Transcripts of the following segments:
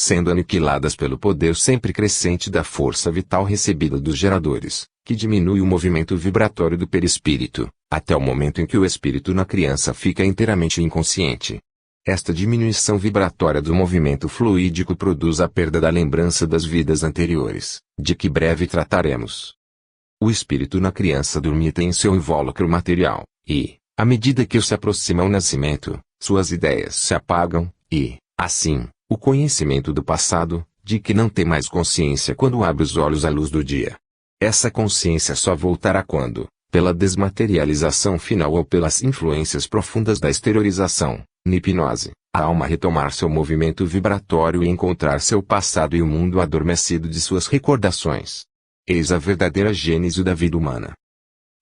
sendo aniquiladas pelo poder sempre crescente da força vital recebida dos geradores, que diminui o movimento vibratório do perispírito, até o momento em que o espírito na criança fica inteiramente inconsciente. Esta diminuição vibratória do movimento fluídico produz a perda da lembrança das vidas anteriores, de que breve trataremos. O espírito na criança dormita em seu invólucro material, e, à medida que se aproxima o nascimento, suas ideias se apagam, e, assim, o conhecimento do passado, de que não tem mais consciência quando abre os olhos à luz do dia. Essa consciência só voltará quando, pela desmaterialização final ou pelas influências profundas da exteriorização, na hipnose, a alma retomar seu movimento vibratório e encontrar seu passado e o mundo adormecido de suas recordações. Eis a verdadeira gênese da vida humana.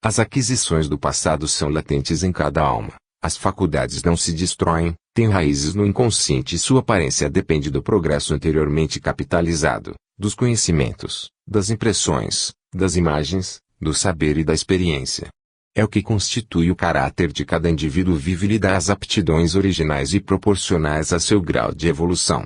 As aquisições do passado são latentes em cada alma. As faculdades não se destroem, têm raízes no inconsciente e sua aparência depende do progresso anteriormente capitalizado, dos conhecimentos, das impressões, das imagens, do saber e da experiência. É o que constitui o caráter de cada indivíduo vivo e lhe dá as aptidões originais e proporcionais a seu grau de evolução.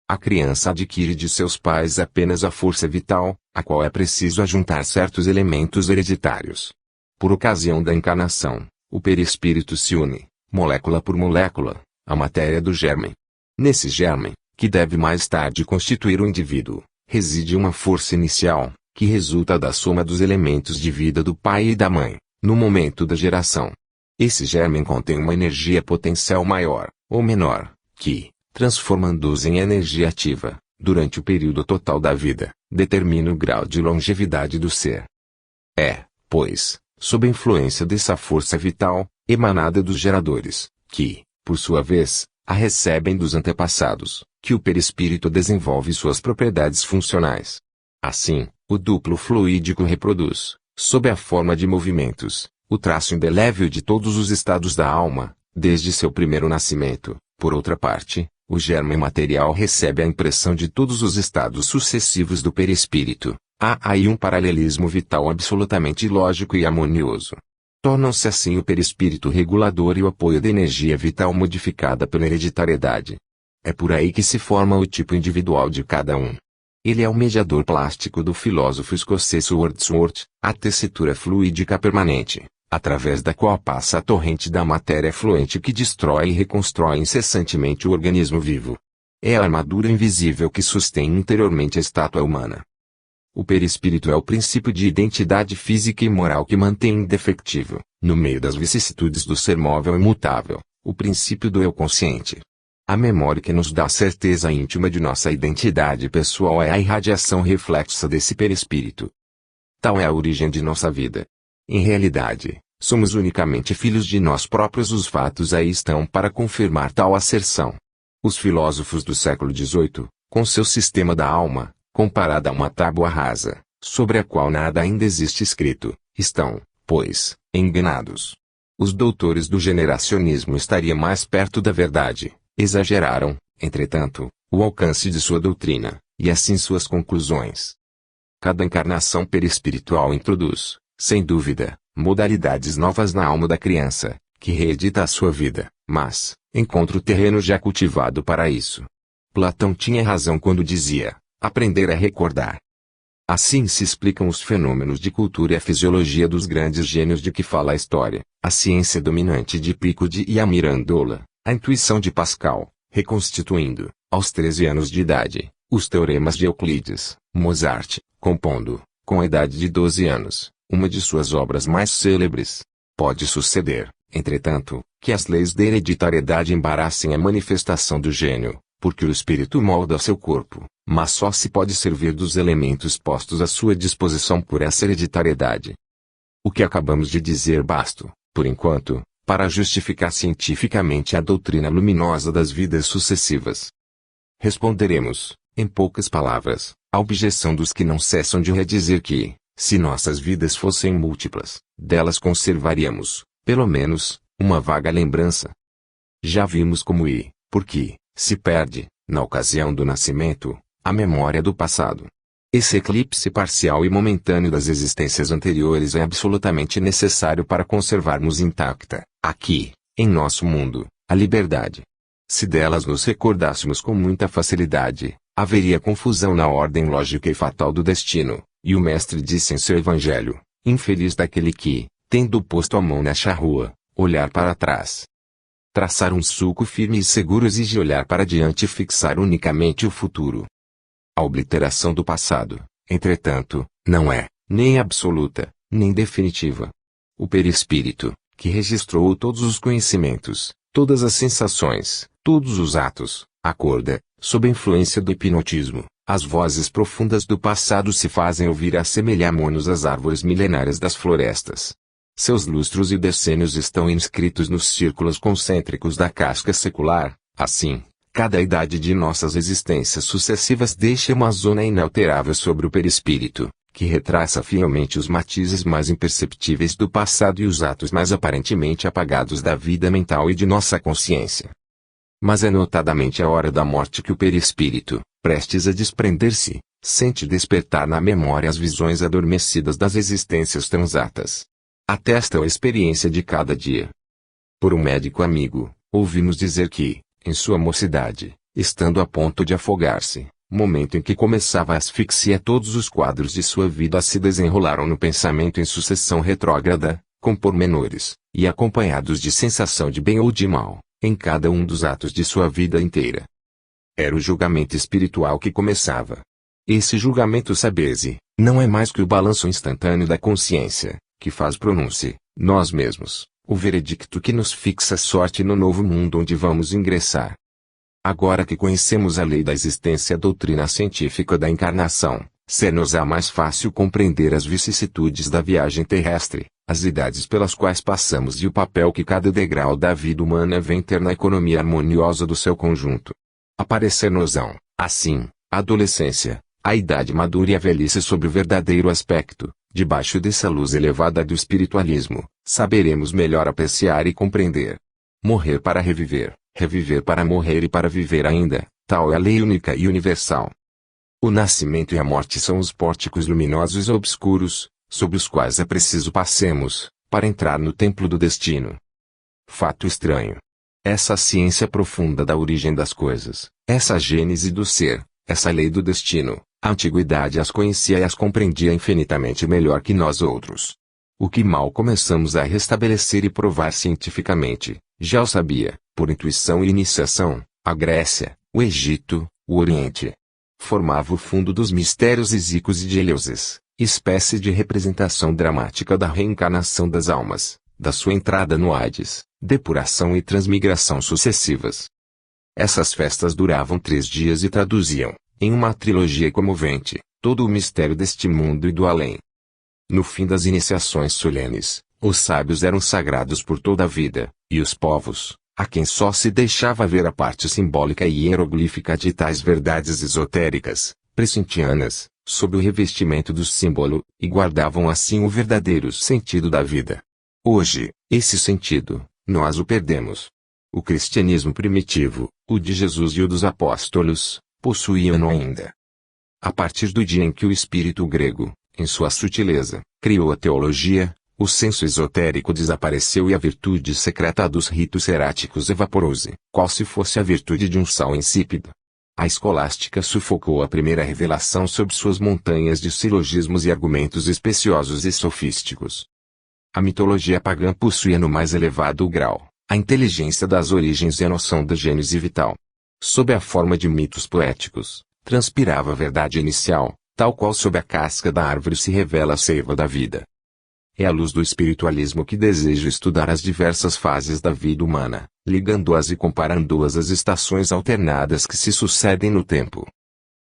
A criança adquire de seus pais apenas a força vital, a qual é preciso ajuntar certos elementos hereditários. Por ocasião da encarnação, o perispírito se une, molécula por molécula, à matéria do germe. Nesse germe, que deve mais tarde constituir o indivíduo, reside uma força inicial, que resulta da soma dos elementos de vida do pai e da mãe, no momento da geração. Esse germe contém uma energia potencial maior, ou menor, que, transformando-os em energia ativa, durante o período total da vida, determina o grau de longevidade do ser. É, pois, sob a influência dessa força vital, emanada dos geradores, que, por sua vez, a recebem dos antepassados, que o perispírito desenvolve suas propriedades funcionais. Assim, o duplo fluídico reproduz, sob a forma de movimentos, o traço indelével de todos os estados da alma, desde seu primeiro nascimento. Por outra parte, o germe material recebe a impressão de todos os estados sucessivos do perispírito. Há aí um paralelismo vital absolutamente lógico e harmonioso. Tornam-se assim o perispírito regulador e o apoio da energia vital modificada pela hereditariedade. É por aí que se forma o tipo individual de cada um. Ele é o mediador plástico do filósofo escocês Wordsworth, a tessitura fluídica permanente, através da qual passa a torrente da matéria fluente que destrói e reconstrói incessantemente o organismo vivo. É a armadura invisível que sustém interiormente a estátua humana. O perispírito é o princípio de identidade física e moral que mantém indefectível, no meio das vicissitudes do ser móvel e imutável, o princípio do eu consciente. A memória que nos dá a certeza íntima de nossa identidade pessoal é a irradiação reflexa desse perispírito. Tal é a origem de nossa vida. Em realidade, somos unicamente filhos de nós próprios. Os fatos aí estão para confirmar tal asserção. Os filósofos do século XVIII, com seu sistema da alma, comparada a uma tábua rasa, sobre a qual nada ainda existe escrito, estão, pois, enganados. Os doutores do generacionismo estariam mais perto da verdade. Exageraram, entretanto, o alcance de sua doutrina, e assim suas conclusões. Cada encarnação perispiritual introduz, sem dúvida, modalidades novas na alma da criança, que reedita a sua vida, mas, encontra o terreno já cultivado para isso. Platão tinha razão quando dizia: aprender é recordar. Assim se explicam os fenômenos de cultura e a fisiologia dos grandes gênios de que fala a história, a ciência dominante de Picode e a Mirandola, a intuição de Pascal, reconstituindo, aos 13 anos de idade, os teoremas de Euclides, Mozart, compondo, com a idade de 12 anos, uma de suas obras mais célebres. Pode suceder, entretanto, que as leis da hereditariedade embaraçem a manifestação do gênio, porque o espírito molda seu corpo, mas só se pode servir dos elementos postos à sua disposição por essa hereditariedade. O que acabamos de dizer basta, por enquanto, para justificar cientificamente a doutrina luminosa das vidas sucessivas. Responderemos, em poucas palavras, à objeção dos que não cessam de redizer que, se nossas vidas fossem múltiplas, delas conservaríamos, pelo menos, uma vaga lembrança. Já vimos como porque, se perde, na ocasião do nascimento, a memória do passado. Esse eclipse parcial e momentâneo das existências anteriores é absolutamente necessário para conservarmos intacta, aqui, em nosso mundo, a liberdade. Se delas nos recordássemos com muita facilidade, haveria confusão na ordem lógica e fatal do destino, e o Mestre disse em seu Evangelho: infeliz daquele que, tendo posto a mão na charrua, olhar para trás. Traçar um sulco firme e seguro exige olhar para diante e fixar unicamente o futuro. A obliteração do passado, entretanto, não é, nem absoluta, nem definitiva. O perispírito, que registrou todos os conhecimentos, todas as sensações, todos os atos, acorda, sob a influência do hipnotismo, as vozes profundas do passado se fazem ouvir e assemelhamos às árvores milenárias das florestas. Seus lustros e decênios estão inscritos nos círculos concêntricos da casca secular. Assim, cada idade de nossas existências sucessivas deixa uma zona inalterável sobre o perispírito, que retraça fielmente os matizes mais imperceptíveis do passado e os atos mais aparentemente apagados da vida mental e de nossa consciência. Mas é notadamente a hora da morte que o perispírito, prestes a desprender-se, sente despertar na memória as visões adormecidas das existências transatas. Atesta a experiência de cada dia. Por um médico amigo, ouvimos dizer que, em sua mocidade, estando a ponto de afogar-se, momento em que começava a asfixia, todos os quadros de sua vida se desenrolaram no pensamento em sucessão retrógrada, com pormenores, e acompanhados de sensação de bem ou de mal, em cada um dos atos de sua vida inteira. Era o julgamento espiritual que começava. Esse julgamento sabese, não é mais que o balanço instantâneo da consciência, que faz pronúncia, nós mesmos, o veredicto que nos fixa a sorte no novo mundo onde vamos ingressar. Agora que conhecemos a lei da existência e a doutrina científica da encarnação, ser-nos-á mais fácil compreender as vicissitudes da viagem terrestre, as idades pelas quais passamos e o papel que cada degrau da vida humana vem ter na economia harmoniosa do seu conjunto. Aparecer-nos-ão, assim, a adolescência, a idade madura e a velhice sob o verdadeiro aspecto, debaixo dessa luz elevada do espiritualismo, saberemos melhor apreciar e compreender. Morrer para reviver, reviver para morrer e para viver ainda, tal é a lei única e universal. O nascimento e a morte são os pórticos luminosos e obscuros, sobre os quais é preciso passemos, para entrar no templo do destino. Fato estranho. Essa ciência profunda da origem das coisas, essa gênese do ser, essa lei do destino, a antiguidade as conhecia e as compreendia infinitamente melhor que nós outros. O que mal começamos a restabelecer e provar cientificamente, já o sabia, por intuição e iniciação, a Grécia, o Egito, o Oriente. Formava o fundo dos mistérios isíacos e de Eleusis, espécie de representação dramática da reencarnação das almas, da sua entrada no Hades, depuração e transmigração sucessivas. Essas festas duravam 3 dias e traduziam, em uma trilogia comovente, todo o mistério deste mundo e do além. No fim das iniciações solenes, os sábios eram sagrados por toda a vida, e os povos, a quem só se deixava ver a parte simbólica e hieroglífica de tais verdades esotéricas, prescintianas, sob o revestimento do símbolo, e guardavam assim o verdadeiro sentido da vida. Hoje, esse sentido, nós o perdemos. O cristianismo primitivo, o de Jesus e o dos apóstolos, possuíam-no ainda. A partir do dia em que o espírito grego, em sua sutileza, criou a teologia, o senso esotérico desapareceu e a virtude secreta dos ritos heráticos evaporou-se, qual se fosse a virtude de um sal insípido. A escolástica sufocou a primeira revelação sob suas montanhas de silogismos e argumentos especiosos e sofísticos. A mitologia pagã possuía no mais elevado grau a inteligência das origens e a noção da gênese vital. Sob a forma de mitos poéticos, transpirava a verdade inicial, tal qual sob a casca da árvore se revela a seiva da vida. É a luz do espiritualismo que deseja estudar as diversas fases da vida humana, ligando-as e comparando-as às estações alternadas que se sucedem no tempo.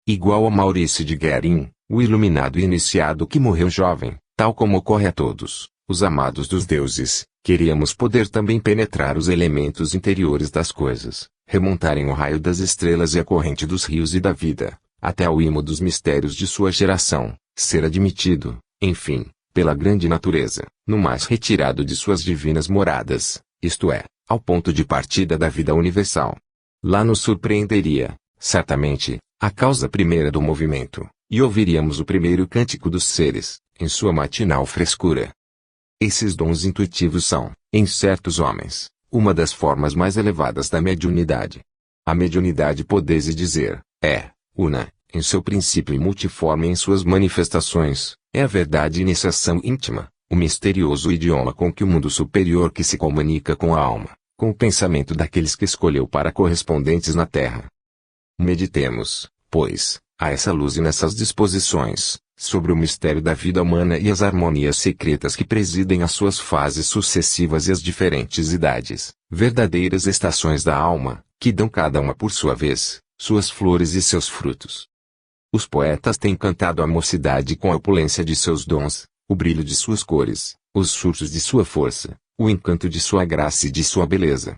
Igual a Maurice de Guérin, o iluminado e iniciado que morreu jovem, tal como ocorre a todos, os amados dos deuses, queríamos poder também penetrar os elementos interiores das coisas, remontarem o raio das estrelas e a corrente dos rios e da vida, até ao imo dos mistérios de sua geração, ser admitido, enfim, pela grande natureza, no mais retirado de suas divinas moradas, isto é, ao ponto de partida da vida universal. Lá nos surpreenderia, certamente, a causa primeira do movimento, e ouviríamos o primeiro cântico dos seres, em sua matinal frescura. Esses dons intuitivos são, em certos homens, uma das formas mais elevadas da mediunidade. A mediunidade, podes dizer, é, una, em seu princípio e multiforme em suas manifestações, é a verdade e iniciação íntima, o misterioso idioma com que o mundo superior que se comunica com a alma, com o pensamento daqueles que escolheu para correspondentes na terra. Meditemos, pois, a essa luz e nessas disposições, sobre o mistério da vida humana e as harmonias secretas que presidem as suas fases sucessivas e as diferentes idades, verdadeiras estações da alma, que dão cada uma por sua vez, suas flores e seus frutos. Os poetas têm cantado a mocidade com a opulência de seus dons, o brilho de suas cores, os surtos de sua força, o encanto de sua graça e de sua beleza.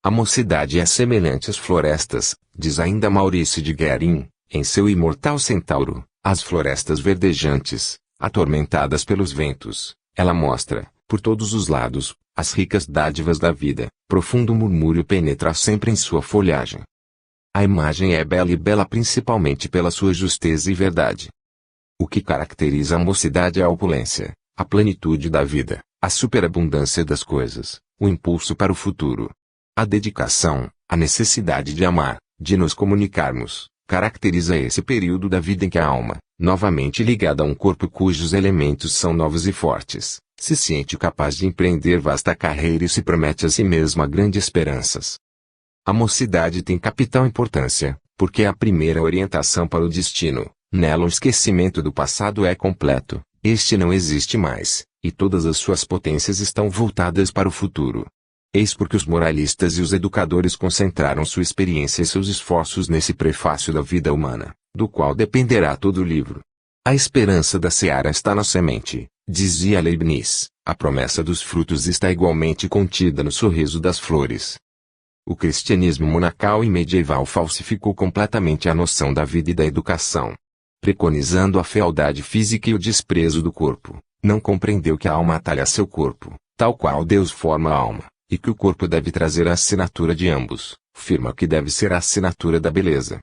A mocidade é semelhante às florestas, diz ainda Maurício de Guerin, em seu imortal Centauro, as florestas verdejantes, atormentadas pelos ventos, ela mostra, por todos os lados, as ricas dádivas da vida, profundo murmúrio penetra sempre em sua folhagem. A imagem é bela e bela principalmente pela sua justeza e verdade. O que caracteriza a mocidade é a opulência, a plenitude da vida, a superabundância das coisas, o impulso para o futuro. A dedicação, a necessidade de amar, de nos comunicarmos, caracteriza esse período da vida em que a alma, novamente ligada a um corpo cujos elementos são novos e fortes, se sente capaz de empreender vasta carreira e se promete a si mesma grandes esperanças. A mocidade tem capital importância, porque é a primeira orientação para o destino. Nela o esquecimento do passado é completo, este não existe mais, e todas as suas potências estão voltadas para o futuro. Eis porque os moralistas e os educadores concentraram sua experiência e seus esforços nesse prefácio da vida humana, do qual dependerá todo o livro. A esperança da seara está na semente, dizia Leibniz, a promessa dos frutos está igualmente contida no sorriso das flores. O cristianismo monacal e medieval falsificou completamente a noção da vida e da educação. Preconizando a fealdade física e o desprezo do corpo, não compreendeu que a alma atalha seu corpo, tal qual Deus forma a alma, e que o corpo deve trazer a assinatura de ambos, firma que deve ser a assinatura da beleza.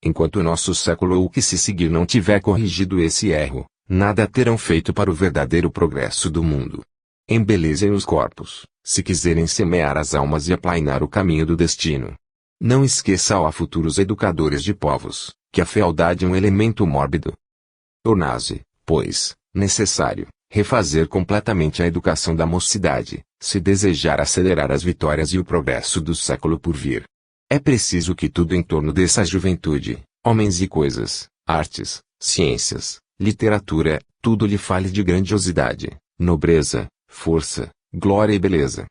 Enquanto o nosso século ou o que se seguir não tiver corrigido esse erro, nada terão feito para o verdadeiro progresso do mundo. Embelezem os corpos, se quiserem semear as almas e aplainar o caminho do destino. Não esqueça a futuros educadores de povos, que a fealdade é um elemento mórbido. Torna-se, pois, necessário, refazer completamente a educação da mocidade, se desejar acelerar as vitórias e o progresso do século por vir. É preciso que tudo em torno dessa juventude, homens e coisas, artes, ciências, literatura, tudo lhe fale de grandiosidade, nobreza, força, glória e beleza.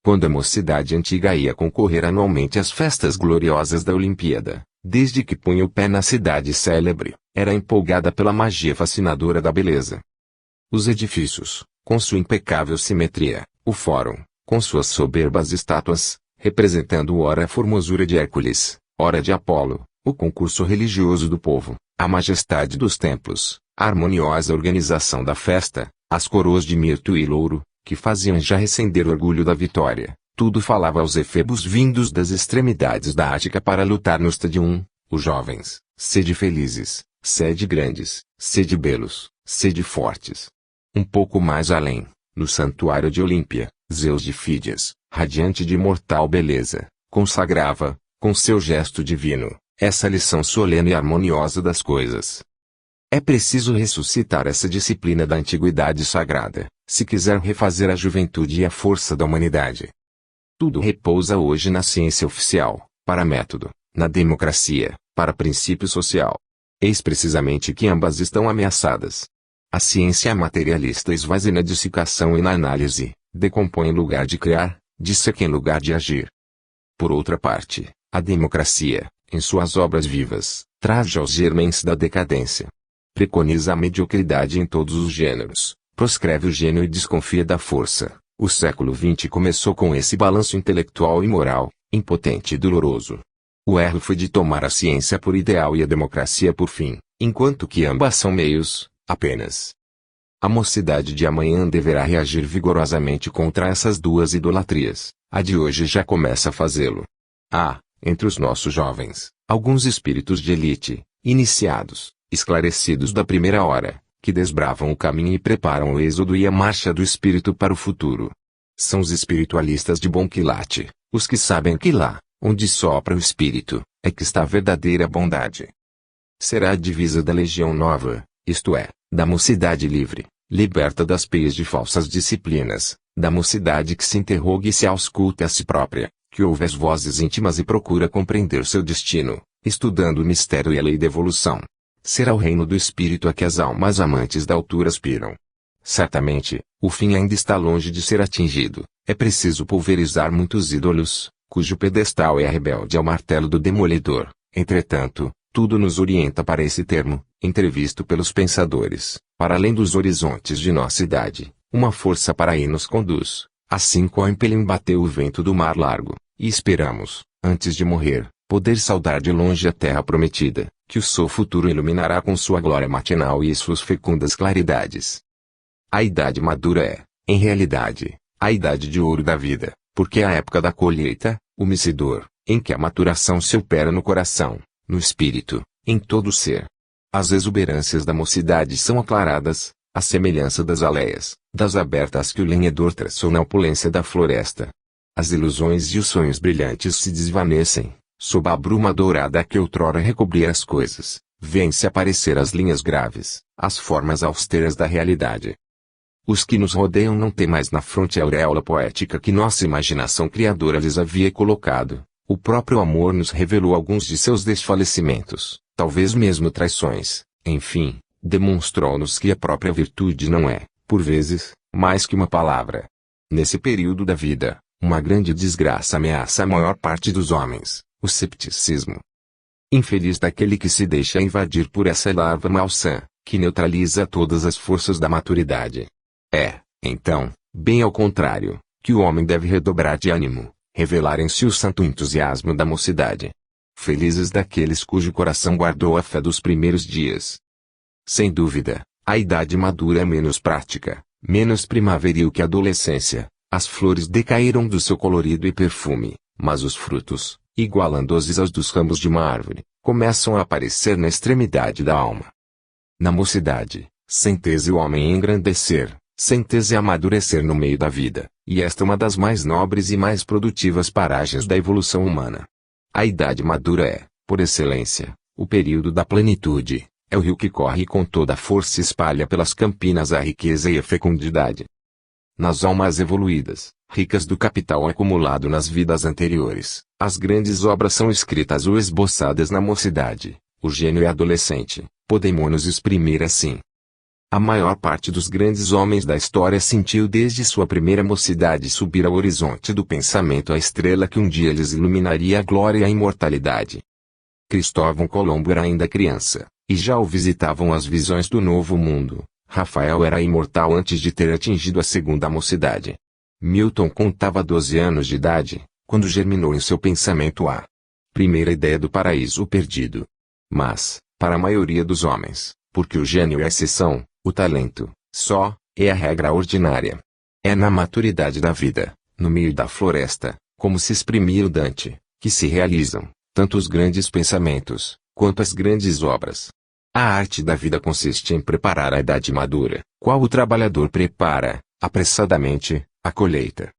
Quando a mocidade antiga ia concorrer anualmente às festas gloriosas da Olimpíada, desde que punha o pé na cidade célebre, era empolgada pela magia fascinadora da beleza. Os edifícios, com sua impecável simetria, o fórum, com suas soberbas estátuas, representando ora a formosura de Hércules, ora de Apolo, o concurso religioso do povo, a majestade dos templos, a harmoniosa organização da festa, as coroas de mirto e louro, que faziam já recender o orgulho da vitória, tudo falava aos efebos vindos das extremidades da Ática para lutar no estádio. Os jovens, sede felizes, sede grandes, sede belos, sede fortes. Um pouco mais além, no santuário de Olímpia, Zeus de Fídias, radiante de imortal beleza, consagrava, com seu gesto divino, essa lição solene e harmoniosa das coisas. É preciso ressuscitar essa disciplina da antiguidade sagrada, se quiser refazer a juventude e a força da humanidade. Tudo repousa hoje na ciência oficial, para método, na democracia, para princípio social. Eis precisamente que ambas estão ameaçadas. A ciência materialista esvazia na dissecação e na análise, decompõe em lugar de criar, disseca em lugar de agir. Por outra parte, a democracia, em suas obras vivas, traz já os germens da decadência. Preconiza a mediocridade em todos os gêneros, proscreve o gênio e desconfia da força. O século XX começou com esse balanço intelectual e moral, impotente e doloroso. O erro foi de tomar a ciência por ideal e a democracia por fim, enquanto que ambas são meios, apenas. A mocidade de amanhã deverá reagir vigorosamente contra essas duas idolatrias. A de hoje já começa a fazê-lo. Há, entre os nossos jovens, alguns espíritos de elite, iniciados, esclarecidos da primeira hora, que desbravam o caminho e preparam o êxodo e a marcha do espírito para o futuro. são os espiritualistas de bom quilate, os que sabem que lá, onde sopra o espírito, é que está a verdadeira bondade. Será a divisa da Legião Nova, isto é, da mocidade livre, liberta das peias de falsas disciplinas, da mocidade que se interroga e se ausculta a si própria, que ouve as vozes íntimas e procura compreender seu destino, estudando o mistério e a lei da evolução. Será o reino do espírito a que as almas amantes da altura aspiram. Certamente, o fim ainda está longe de ser atingido, é preciso pulverizar muitos ídolos, cujo pedestal é rebelde ao martelo do demolidor. Entretanto, tudo nos orienta para esse termo, entrevisto pelos pensadores, para além dos horizontes de nossa idade, uma força para aí nos conduz, assim como Empelim bateu o vento do mar largo, e esperamos, antes de morrer, poder saudar de longe a terra prometida, que o sol futuro iluminará com sua glória matinal e suas fecundas claridades. A idade madura é, em realidade, a idade de ouro da vida, porque é a época da colheita, o mecedor, em que a maturação se opera no coração, no espírito, em todo o ser. As exuberâncias da mocidade são aclaradas, à semelhança das aleias, das abertas que o lenhador traçou na opulência da floresta. As ilusões e os sonhos brilhantes se desvanecem, sob a bruma dourada que outrora recobria as coisas, vêm-se aparecer as linhas graves, as formas austeras da realidade. Os que nos rodeiam não têm mais na fronte a auréola poética que nossa imaginação criadora lhes havia colocado. O próprio amor nos revelou alguns de seus desfalecimentos, talvez mesmo traições, enfim, demonstrou-nos que a própria virtude não é, por vezes, mais que uma palavra. Nesse período da vida, uma grande desgraça ameaça a maior parte dos homens, o cepticismo. Infeliz daquele que se deixa invadir por essa larva malsã, que neutraliza todas as forças da maturidade. É, então, bem ao contrário, que o homem deve redobrar de ânimo, revelar em si o santo entusiasmo da mocidade. Felizes daqueles cujo coração guardou a fé dos primeiros dias. Sem dúvida, a idade madura é menos prática, menos primaveril que a adolescência. As flores decaíram do seu colorido e perfume, mas os frutos, igualando-os aos dos ramos de uma árvore, começam a aparecer na extremidade da alma. Na mocidade, sente-se o homem engrandecer, sente-se amadurecer no meio da vida, e esta é uma das mais nobres e mais produtivas paragens da evolução humana. A idade madura é, por excelência, o período da plenitude, é o rio que corre e com toda a força espalha pelas campinas a riqueza e a fecundidade. Nas almas evoluídas, ricas do capital acumulado nas vidas anteriores, as grandes obras são escritas ou esboçadas na mocidade. O gênio é adolescente, podemos exprimir assim. A maior parte dos grandes homens da história sentiu desde sua primeira mocidade subir ao horizonte do pensamento a estrela que um dia lhes iluminaria a glória e a imortalidade. Cristóvão Colombo era ainda criança, e já o visitavam as visões do novo mundo. Rafael era imortal antes de ter atingido a segunda mocidade. Milton contava 12 anos de idade, quando germinou em seu pensamento a primeira ideia do paraíso perdido. Mas, para a maioria dos homens, porque o gênio é a exceção, o talento, só, é a regra ordinária. É na maturidade da vida, no meio da floresta, como se exprimia o Dante, que se realizam, tanto os grandes pensamentos, quanto as grandes obras. A arte da vida consiste em preparar a idade madura, qual o trabalhador prepara, apressadamente, a colheita.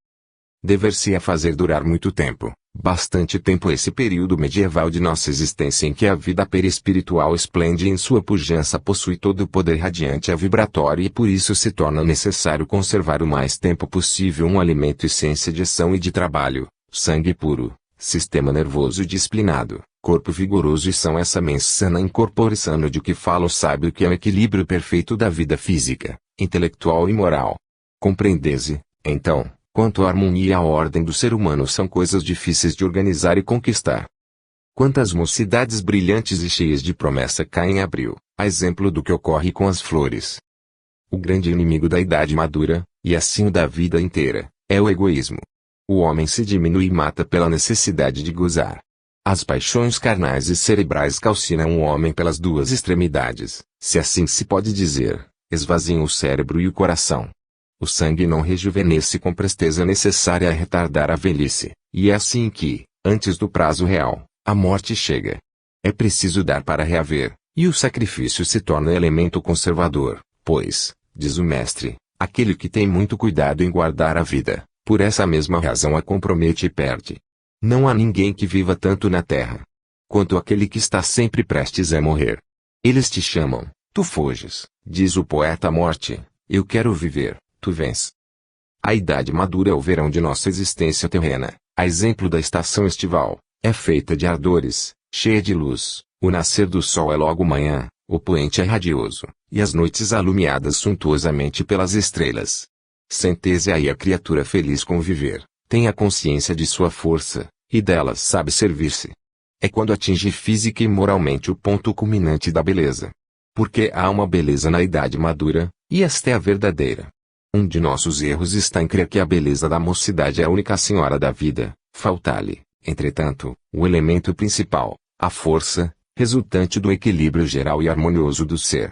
Dever-se-á fazer durar muito tempo, bastante tempo esse período medieval de nossa existência em que a vida perispiritual esplende em sua pujança possui todo o poder radiante e vibratório e por isso se torna necessário conservar o mais tempo possível um alimento essência de ação e de trabalho, sangue puro, sistema nervoso disciplinado, corpo vigoroso e são essa mens sana incorpore sano de que fala o sábio que é o equilíbrio perfeito da vida física, intelectual e moral. Compreendese, então, quanto a harmonia e a ordem do ser humano são coisas difíceis de organizar e conquistar. Quantas mocidades brilhantes e cheias de promessa caem em abril, a exemplo do que ocorre com as flores. O grande inimigo da idade madura, e assim o da vida inteira, é o egoísmo. O homem se diminui e mata pela necessidade de gozar. As paixões carnais e cerebrais calcinam o homem pelas duas extremidades, se assim se pode dizer, esvaziam o cérebro e o coração. O sangue não rejuvenesce com presteza necessária a retardar a velhice, e é assim que, antes do prazo real, a morte chega. É preciso dar para reaver, e o sacrifício se torna elemento conservador, pois, diz o mestre, aquele que tem muito cuidado em guardar a vida, Por essa mesma razão a compromete e perde. Não há ninguém que viva tanto na terra quanto aquele que está sempre prestes a morrer. Eles te chamam, tu foges, diz o poeta à morte, eu quero viver, tu vens. A idade madura é o verão de nossa existência terrena, a exemplo da estação estival, é feita de ardores, cheia de luz, o nascer do sol é logo manhã, o poente é radioso, e as noites alumiadas suntuosamente pelas estrelas. Sente-se aí a criatura feliz com viver, tem a consciência de sua força, e delas sabe servir-se. É quando atinge física e moralmente o ponto culminante da beleza. Porque há uma beleza na idade madura, e esta é a verdadeira. Um de nossos erros está em crer que a beleza da mocidade é a única senhora da vida, falta-lhe, entretanto, o elemento principal, a força, resultante do equilíbrio geral e harmonioso do ser.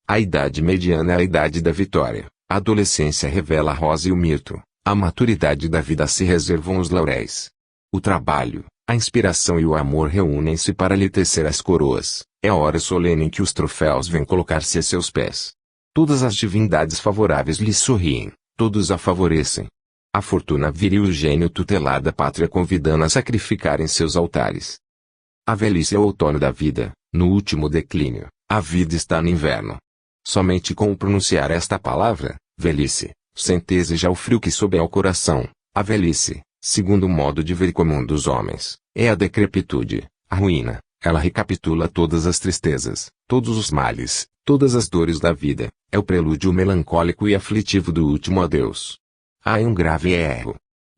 A idade mediana é a idade da vitória, a adolescência revela a rosa e o mirto, a maturidade da vida se reservam os lauréis. O trabalho, a inspiração e o amor reúnem-se para lhe tecer as coroas, é a hora solene em que os troféus vêm colocar-se a seus pés. Todas as divindades favoráveis lhe sorriem, todos a favorecem. A fortuna viril e o gênio tutelar da pátria convidando a sacrificar em seus altares. A velhice é o outono da vida, no último declínio, a vida está no inverno. Somente com o pronunciar esta palavra, velhice, sente-se já o frio que sobe ao coração. A velhice, segundo o modo de ver comum dos homens, é a decrepitude, a ruína. Ela recapitula todas as tristezas, todos os males, todas as dores da vida, é o prelúdio melancólico e aflitivo do último adeus. Há um grave erro.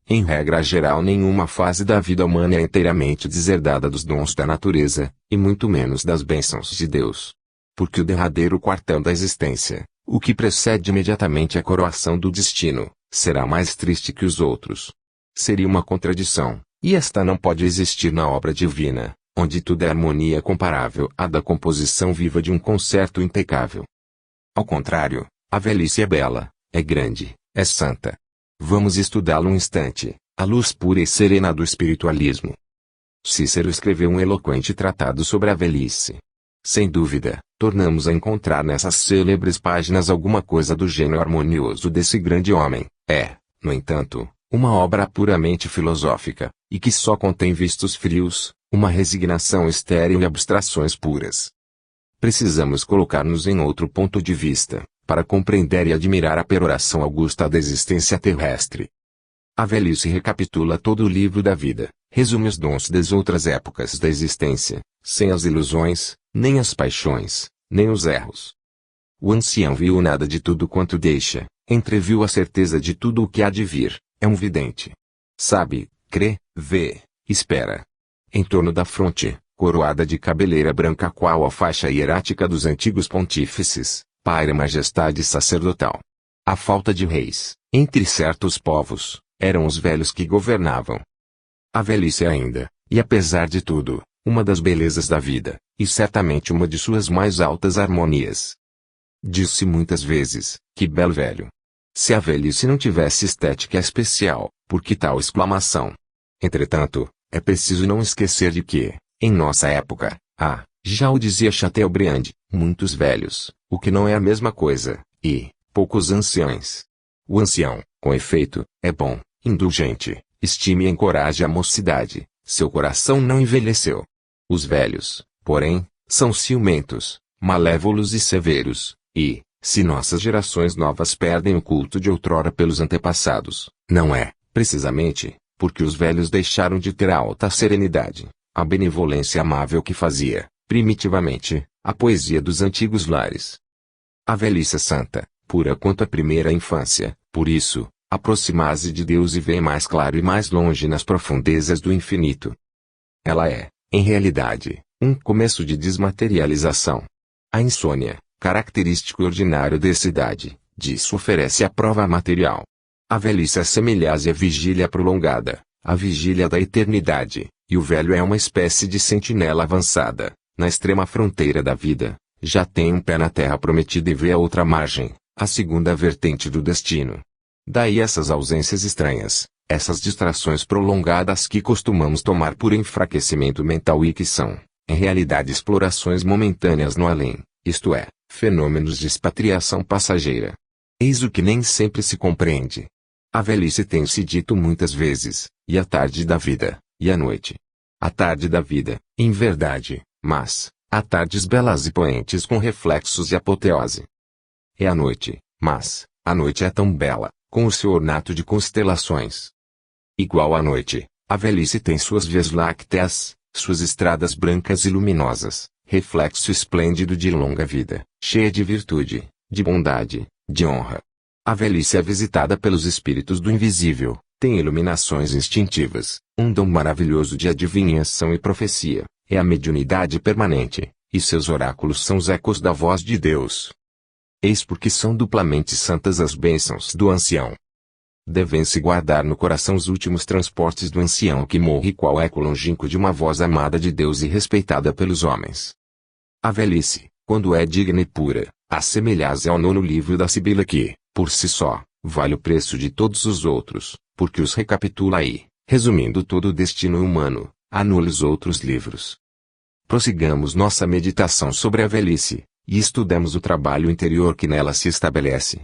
Em regra geral, nenhuma fase da vida humana é inteiramente deserdada dos dons da natureza, e muito menos das bênçãos de Deus. Porque o derradeiro quartel da existência, o que precede imediatamente a coroação do destino, será mais triste que os outros. Seria uma contradição, e esta não pode existir na obra divina, onde tudo é harmonia comparável à da composição viva de um concerto impecável. Ao contrário, a velhice é bela, é grande, é santa. Vamos estudá-lo um instante, a luz pura e serena do espiritualismo. Cícero escreveu um eloquente tratado sobre a velhice. Sem dúvida, tornamos a encontrar nessas célebres páginas alguma coisa do gênio harmonioso desse grande homem. É, no entanto, uma obra puramente filosófica, e que só contém vistos frios, uma resignação estéril e abstrações puras. Precisamos colocar-nos em outro ponto de vista, para compreender e admirar a peroração augusta da existência terrestre. A velhice recapitula todo o livro da vida, resume os dons das outras épocas da existência, sem as ilusões, nem as paixões, nem os erros. O ancião viu nada de tudo quanto deixa, entreviu a certeza de tudo o que há de vir, é um vidente. Sabe, crê, vê, espera. Em torno da fronte, coroada de cabeleira branca qual a faixa hierática dos antigos pontífices, paira a majestade sacerdotal. A falta de reis, entre certos povos, eram os velhos que governavam. A velhice ainda, e apesar de tudo, uma das belezas da vida, e certamente uma de suas mais altas harmonias. Disse muitas vezes, que belo velho. Se a velhice não tivesse estética especial, por que tal exclamação? Entretanto, é preciso não esquecer de que, em nossa época, há, já o dizia Chateaubriand, muitos velhos, o que não é a mesma coisa, e poucos anciãos. O ancião, com efeito, é bom, indulgente, estima e encoraja a mocidade, seu coração não envelheceu. Os velhos, porém, são ciumentos, malévolos e severos, e, se nossas gerações novas perdem o culto de outrora pelos antepassados, não é, precisamente, porque os velhos deixaram de ter a alta serenidade, a benevolência amável que fazia, primitivamente, a poesia dos antigos lares. A velhice é santa, pura quanto a primeira infância, por isso, aproxima-se de Deus e vê mais claro e mais longe nas profundezas do infinito. Ela é, em realidade, um começo de desmaterialização. A insônia, característico ordinário dessa idade, disso oferece a prova material. A velhice assemelha-se à vigília prolongada, a vigília da eternidade, e o velho é uma espécie de sentinela avançada, na extrema fronteira da vida, já tem um pé na terra prometida e vê a outra margem, a segunda vertente do destino. Daí essas ausências estranhas, essas distrações prolongadas que costumamos tomar por enfraquecimento mental e que são, em realidade, explorações momentâneas no além, isto é, fenômenos de expatriação passageira. Eis o que nem sempre se compreende. A velhice tem-se dito muitas vezes, e a tarde da vida, e a noite. A tarde da vida, em verdade, mas, há tardes belas e poentes com reflexos de apoteose. É a noite, mas, a noite é tão bela, com o seu ornato de constelações. Igual à noite, a velhice tem suas vias lácteas, suas estradas brancas e luminosas, reflexo esplêndido de longa vida, cheia de virtude, de bondade, de honra. A velhice é visitada pelos espíritos do invisível, tem iluminações instintivas, um dom maravilhoso de adivinhação e profecia, é a mediunidade permanente, e seus oráculos são os ecos da voz de Deus. Eis porque são duplamente santas as bênçãos do ancião. Devem-se guardar no coração os últimos transportes do ancião que morre qual eco longínquo de uma voz amada de Deus e respeitada pelos homens. A velhice, quando é digna e pura, assemelhas-se ao nono livro da Sibila que, por si só, vale o preço de todos os outros, porque os recapitula e, resumindo todo o destino humano, anula os outros livros. Prossigamos nossa meditação sobre a velhice, e estudemos o trabalho interior que nela se estabelece.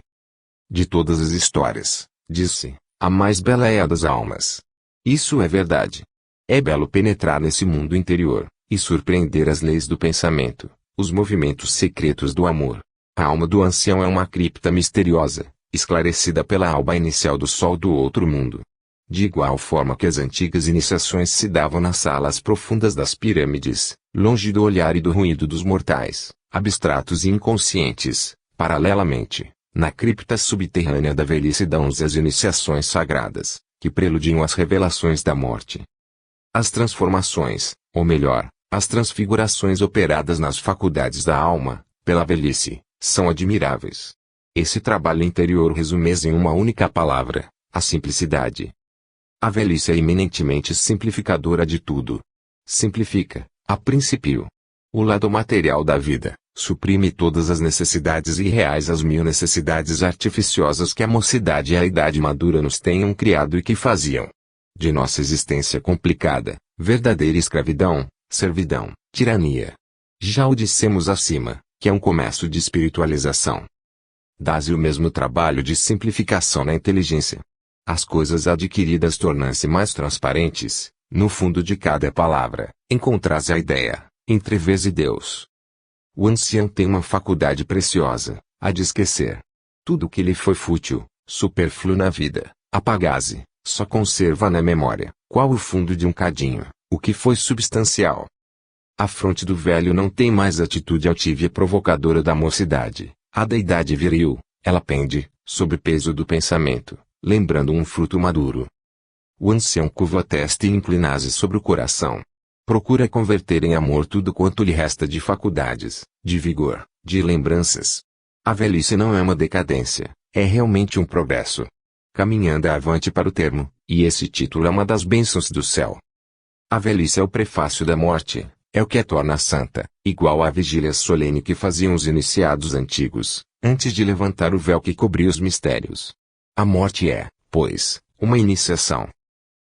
De todas as histórias, disse, a mais bela é a das almas. Isso é verdade. É belo penetrar nesse mundo interior, e surpreender as leis do pensamento, os movimentos secretos do amor. A alma do ancião é uma cripta misteriosa, esclarecida pela alba inicial do sol do outro mundo. De igual forma que as antigas iniciações se davam nas salas profundas das pirâmides, longe do olhar e do ruído dos mortais, abstratos e inconscientes, paralelamente, na cripta subterrânea da velhice dão-se as iniciações sagradas, que preludiam as revelações da morte. As transformações, ou melhor, as transfigurações operadas nas faculdades da alma, pela velhice, são admiráveis. Esse trabalho interior resume-se em uma única palavra, a simplicidade. A velhice é eminentemente simplificadora de tudo. Simplifica, a princípio, o lado material da vida, suprime todas as necessidades irreais, as mil necessidades artificiosas que a mocidade e a idade madura nos tenham criado e que faziam de nossa existência complicada, verdadeira escravidão, servidão, tirania. Já o dissemos acima, que é um comércio de espiritualização. Dá-se o mesmo trabalho de simplificação na inteligência. As coisas adquiridas tornam-se mais transparentes, no fundo de cada palavra, encontra-se a ideia, entrevês e Deus. O ancião tem uma faculdade preciosa, a de esquecer. Tudo que lhe foi fútil, supérfluo na vida, apaga-se, só conserva na memória, qual o fundo de um cadinho, o que foi substancial. A fronte do velho não tem mais a atitude altiva e provocadora da mocidade, a da idade viril, ela pende, sob peso do pensamento, lembrando um fruto maduro. O ancião curva a testa e inclina-se sobre o coração. Procura converter em amor tudo quanto lhe resta de faculdades, de vigor, de lembranças. A velhice não é uma decadência, é realmente um progresso. Caminhando avante para o termo, e esse título é uma das bênçãos do céu. A velhice é o prefácio da morte, é o que a torna santa, igual à vigília solene que faziam os iniciados antigos, antes de levantar o véu que cobria os mistérios. A morte é, pois, uma iniciação.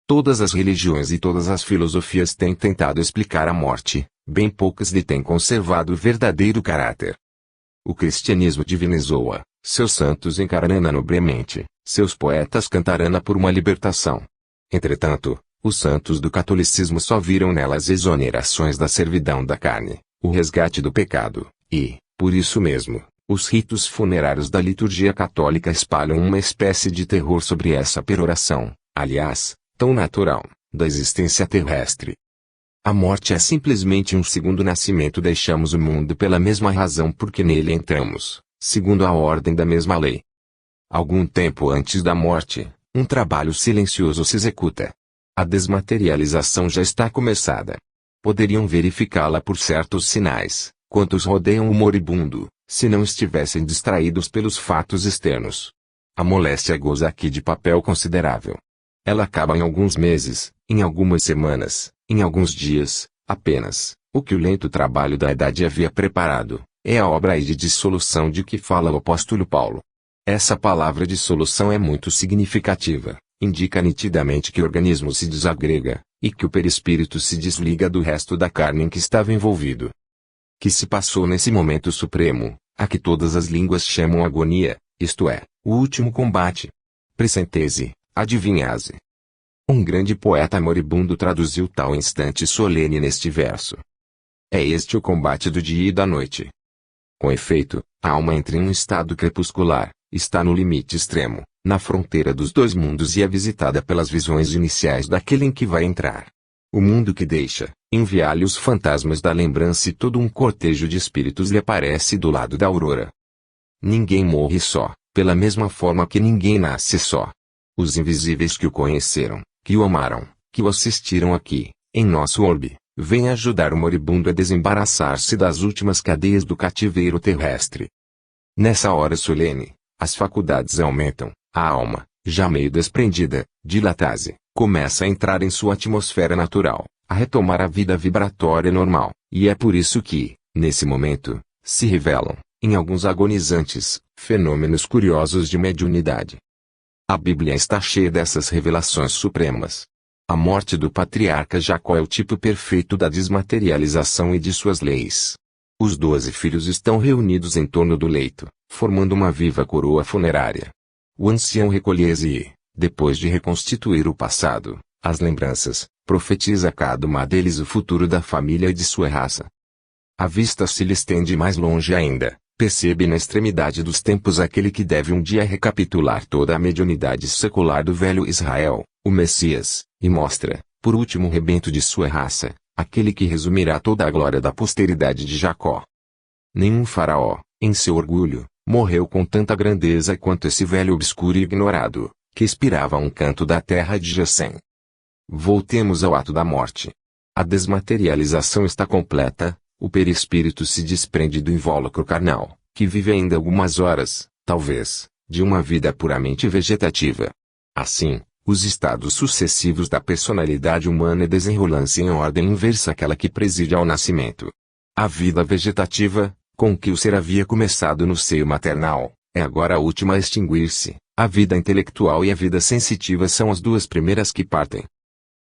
Todas as religiões e todas as filosofias têm tentado explicar a morte, bem poucas lhe têm conservado o verdadeiro caráter. O cristianismo divinizou-a, seus santos encarana nobremente, seus poetas cantarana por uma libertação. Entretanto, os santos do catolicismo só viram nelas exonerações da servidão da carne, o resgate do pecado, e, por isso mesmo, os ritos funerários da liturgia católica espalham uma espécie de terror sobre essa peroração, aliás, tão natural, da existência terrestre. A morte é simplesmente um segundo nascimento. Deixamos o mundo pela mesma razão porque nele entramos, segundo a ordem da mesma lei. Algum tempo antes da morte, um trabalho silencioso se executa. A desmaterialização já está começada. Poderiam verificá-la por certos sinais, quantos rodeiam o moribundo, se não estivessem distraídos pelos fatos externos. A moléstia goza aqui de papel considerável. Ela acaba em alguns meses, em algumas semanas, em alguns dias, apenas. O que o lento trabalho da idade havia preparado, é a obra aí de dissolução de que fala o apóstolo Paulo. Essa palavra dissolução é muito significativa, indica nitidamente que o organismo se desagrega, e que o perispírito se desliga do resto da carne em que estava envolvido. Que se passou nesse momento supremo, a que todas as línguas chamam agonia, isto é, o último combate. pressentese, adivinhase. Um grande poeta moribundo traduziu tal instante solene neste verso. É este o combate do dia e da noite. Com efeito, a alma entra em um estado crepuscular, está no limite extremo, na fronteira dos dois mundos e é visitada pelas visões iniciais daquele em que vai entrar. O mundo que deixa, envia-lhe os fantasmas da lembrança e todo um cortejo de espíritos lhe aparece do lado da aurora. Ninguém morre só, pela mesma forma que ninguém nasce só. Os invisíveis que o conheceram, que o amaram, que o assistiram aqui, em nosso orbe, vêm ajudar o moribundo a desembaraçar-se das últimas cadeias do cativeiro terrestre. Nessa hora solene, as faculdades aumentam, a alma, já meio desprendida, dilata-se, começa a entrar em sua atmosfera natural, a retomar a vida vibratória normal, e é por isso que, nesse momento, se revelam, em alguns agonizantes, fenômenos curiosos de mediunidade. A Bíblia está cheia dessas revelações supremas. A morte do patriarca Jacó é o tipo perfeito da desmaterialização e de suas leis. Os 12 filhos estão reunidos em torno do leito, formando uma viva coroa funerária. O ancião recolhe-se e, depois de reconstituir o passado, as lembranças, profetiza a cada uma deles o futuro da família e de sua raça. A vista se lhe estende mais longe ainda, percebe na extremidade dos tempos aquele que deve um dia recapitular toda a mediunidade secular do velho Israel, o Messias, e mostra, por último rebento de sua raça, aquele que resumirá toda a glória da posteridade de Jacó. Nenhum faraó, em seu orgulho, morreu com tanta grandeza quanto esse velho obscuro e ignorado, que inspirava um canto da terra de Jacém. Voltemos ao ato da morte. A desmaterialização está completa, o perispírito se desprende do invólucro carnal, que vive ainda algumas horas, talvez, de uma vida puramente vegetativa. Assim, os estados sucessivos da personalidade humana desenrolam-se em ordem inversa àquela que preside ao nascimento. A vida vegetativa, com que o ser havia começado no seio maternal, é agora a última a extinguir-se. A vida intelectual e a vida sensitiva são as duas primeiras que partem.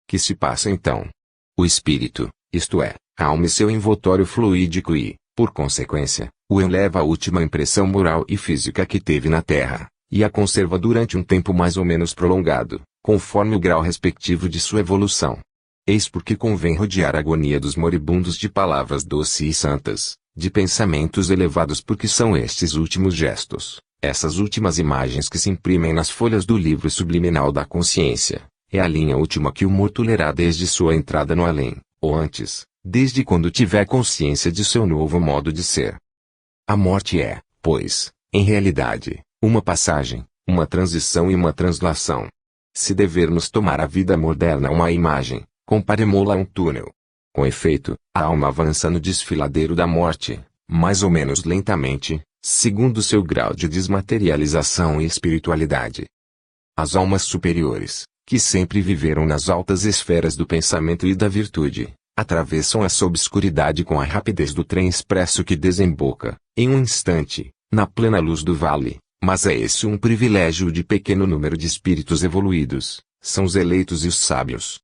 Que se passa então? O espírito, isto é, a alma e seu envoltório fluídico e, por consequência, o eleva à última impressão moral e física que teve na Terra, e a conserva durante um tempo mais ou menos prolongado, conforme o grau respectivo de sua evolução. Eis porque convém rodear a agonia dos moribundos de palavras doces e santas, de pensamentos elevados, porque são estes últimos gestos, essas últimas imagens que se imprimem nas folhas do livro subliminal da consciência, é a linha última que o morto lerá desde sua entrada no além, ou antes, desde quando tiver consciência de seu novo modo de ser. A morte é, pois, em realidade, uma passagem, uma transição e uma translação. Se devermos tomar a vida moderna uma imagem, comparemo-la a um túnel. Com efeito, a alma avança no desfiladeiro da morte, mais ou menos lentamente, segundo seu grau de desmaterialização e espiritualidade. As almas superiores, que sempre viveram nas altas esferas do pensamento e da virtude, atravessam essa obscuridade com a rapidez do trem expresso que desemboca, em um instante, na plena luz do vale, mas é esse um privilégio de pequeno número de espíritos evoluídos, são os eleitos e os sábios.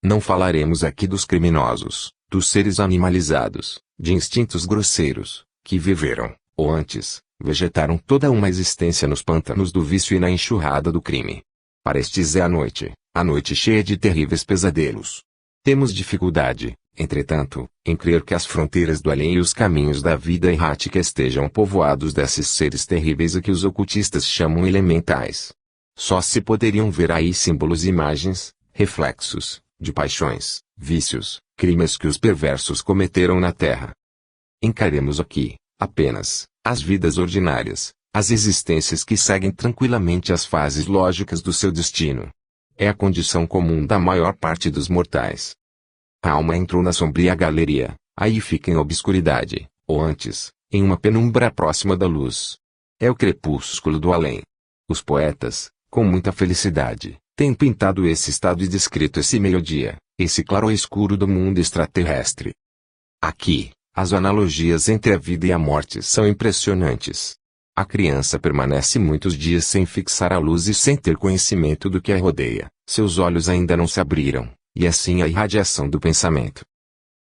Não falaremos aqui dos criminosos, dos seres animalizados, de instintos grosseiros, que viveram, ou antes, vegetaram toda uma existência nos pântanos do vício e na enxurrada do crime. Para estes é a noite cheia de terríveis pesadelos. Temos dificuldade, entretanto, em crer que as fronteiras do além e os caminhos da vida errática estejam povoados desses seres terríveis a que os ocultistas chamam elementais. Só se poderiam ver aí símbolos e imagens, reflexos, de paixões, vícios, crimes que os perversos cometeram na terra. Encaremos aqui, apenas, as vidas ordinárias, as existências que seguem tranquilamente as fases lógicas do seu destino. É a condição comum da maior parte dos mortais. A alma entrou na sombria galeria, aí fica em obscuridade, ou antes, em uma penumbra próxima da luz. É o crepúsculo do além. Os poetas, com muita felicidade, têm pintado esse estado e descrito esse meio-dia, esse claro-escuro do mundo extraterrestre. Aqui, as analogias entre a vida e a morte são impressionantes. A criança permanece muitos dias sem fixar a luz e sem ter conhecimento do que a rodeia, seus olhos ainda não se abriram, e assim a irradiação do pensamento.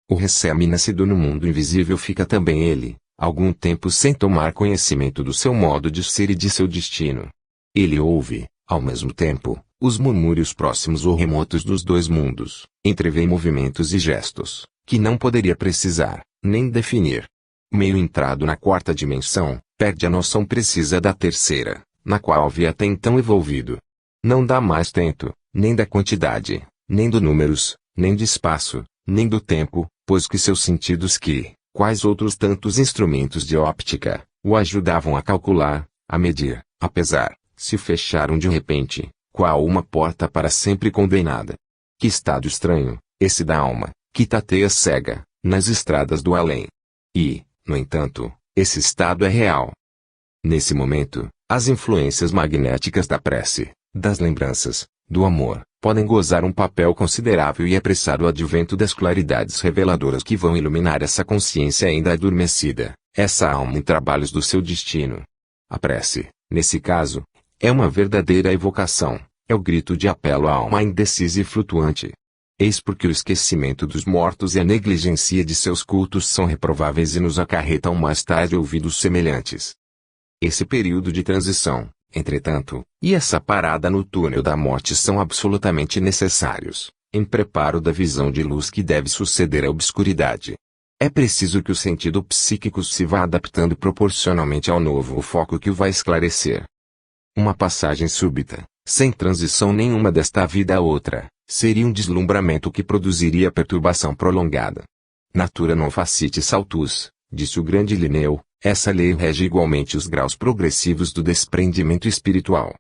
O recém-nascido no mundo invisível fica também ele, algum tempo sem tomar conhecimento do seu modo de ser e de seu destino. Ele ouve, Ao mesmo tempo, os murmúrios próximos ou remotos dos dois mundos, entrevêem movimentos e gestos, que não poderia precisar, nem definir. Meio entrado na quarta dimensão, perde a noção precisa da terceira, na qual havia até então evolvido. Não dá mais tempo, nem da quantidade, nem do números, nem de espaço, nem do tempo, pois que seus sentidos que, quais outros tantos instrumentos de óptica, o ajudavam a calcular, a medir, a pesar, se fecharam de repente, qual uma porta para sempre condenada. Que estado estranho, esse da alma, que tateia cega, nas estradas do além. E, no entanto, esse estado é real. Nesse momento, as influências magnéticas da prece, das lembranças, do amor, podem gozar um papel considerável e apressar o advento das claridades reveladoras que vão iluminar essa consciência ainda adormecida, essa alma em trabalhos do seu destino. A prece, nesse caso, é uma verdadeira evocação, é o grito de apelo à alma indecisa e flutuante. Eis porque o esquecimento dos mortos e a negligência de seus cultos são reprováveis e nos acarretam mais tarde ouvidos semelhantes. Esse período de transição, entretanto, e essa parada no túnel da morte são absolutamente necessários, em preparo da visão de luz que deve suceder à obscuridade. É preciso que o sentido psíquico se vá adaptando proporcionalmente ao novo foco que o vai esclarecer. Uma passagem súbita, sem transição nenhuma desta vida a outra, seria um deslumbramento que produziria perturbação prolongada. Natura non facit saltus, disse o grande Linneu, essa lei rege igualmente os graus progressivos do desprendimento espiritual.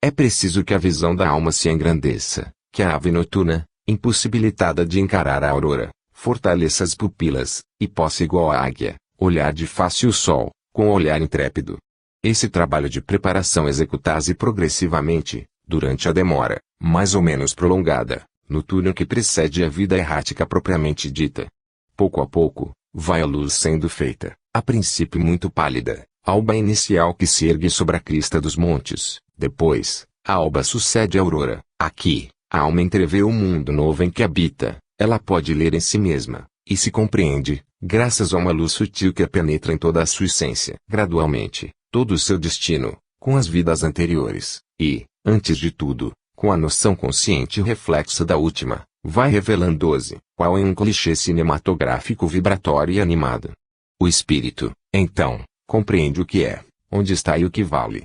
É preciso que a visão da alma se engrandeça, que a ave noturna, impossibilitada de encarar a aurora, fortaleça as pupilas, e possa igual à águia, olhar de face o sol, com olhar intrépido. Esse trabalho de preparação executasse progressivamente, durante a demora, mais ou menos prolongada, no túnel que precede a vida errática propriamente dita. Pouco a pouco, vai a luz sendo feita, a princípio muito pálida, alba inicial que se ergue sobre a crista dos montes, depois, a alba sucede a aurora. Aqui, a alma entrevê o mundo novo em que habita, ela pode ler em si mesma, e se compreende, graças a uma luz sutil que a penetra em toda a sua essência. Gradualmente, todo o seu destino, com as vidas anteriores, e, antes de tudo, com a noção consciente e reflexa da última, vai revelando-se, qual em um clichê cinematográfico vibratório e animado. O espírito, então, compreende o que é, onde está e o que vale.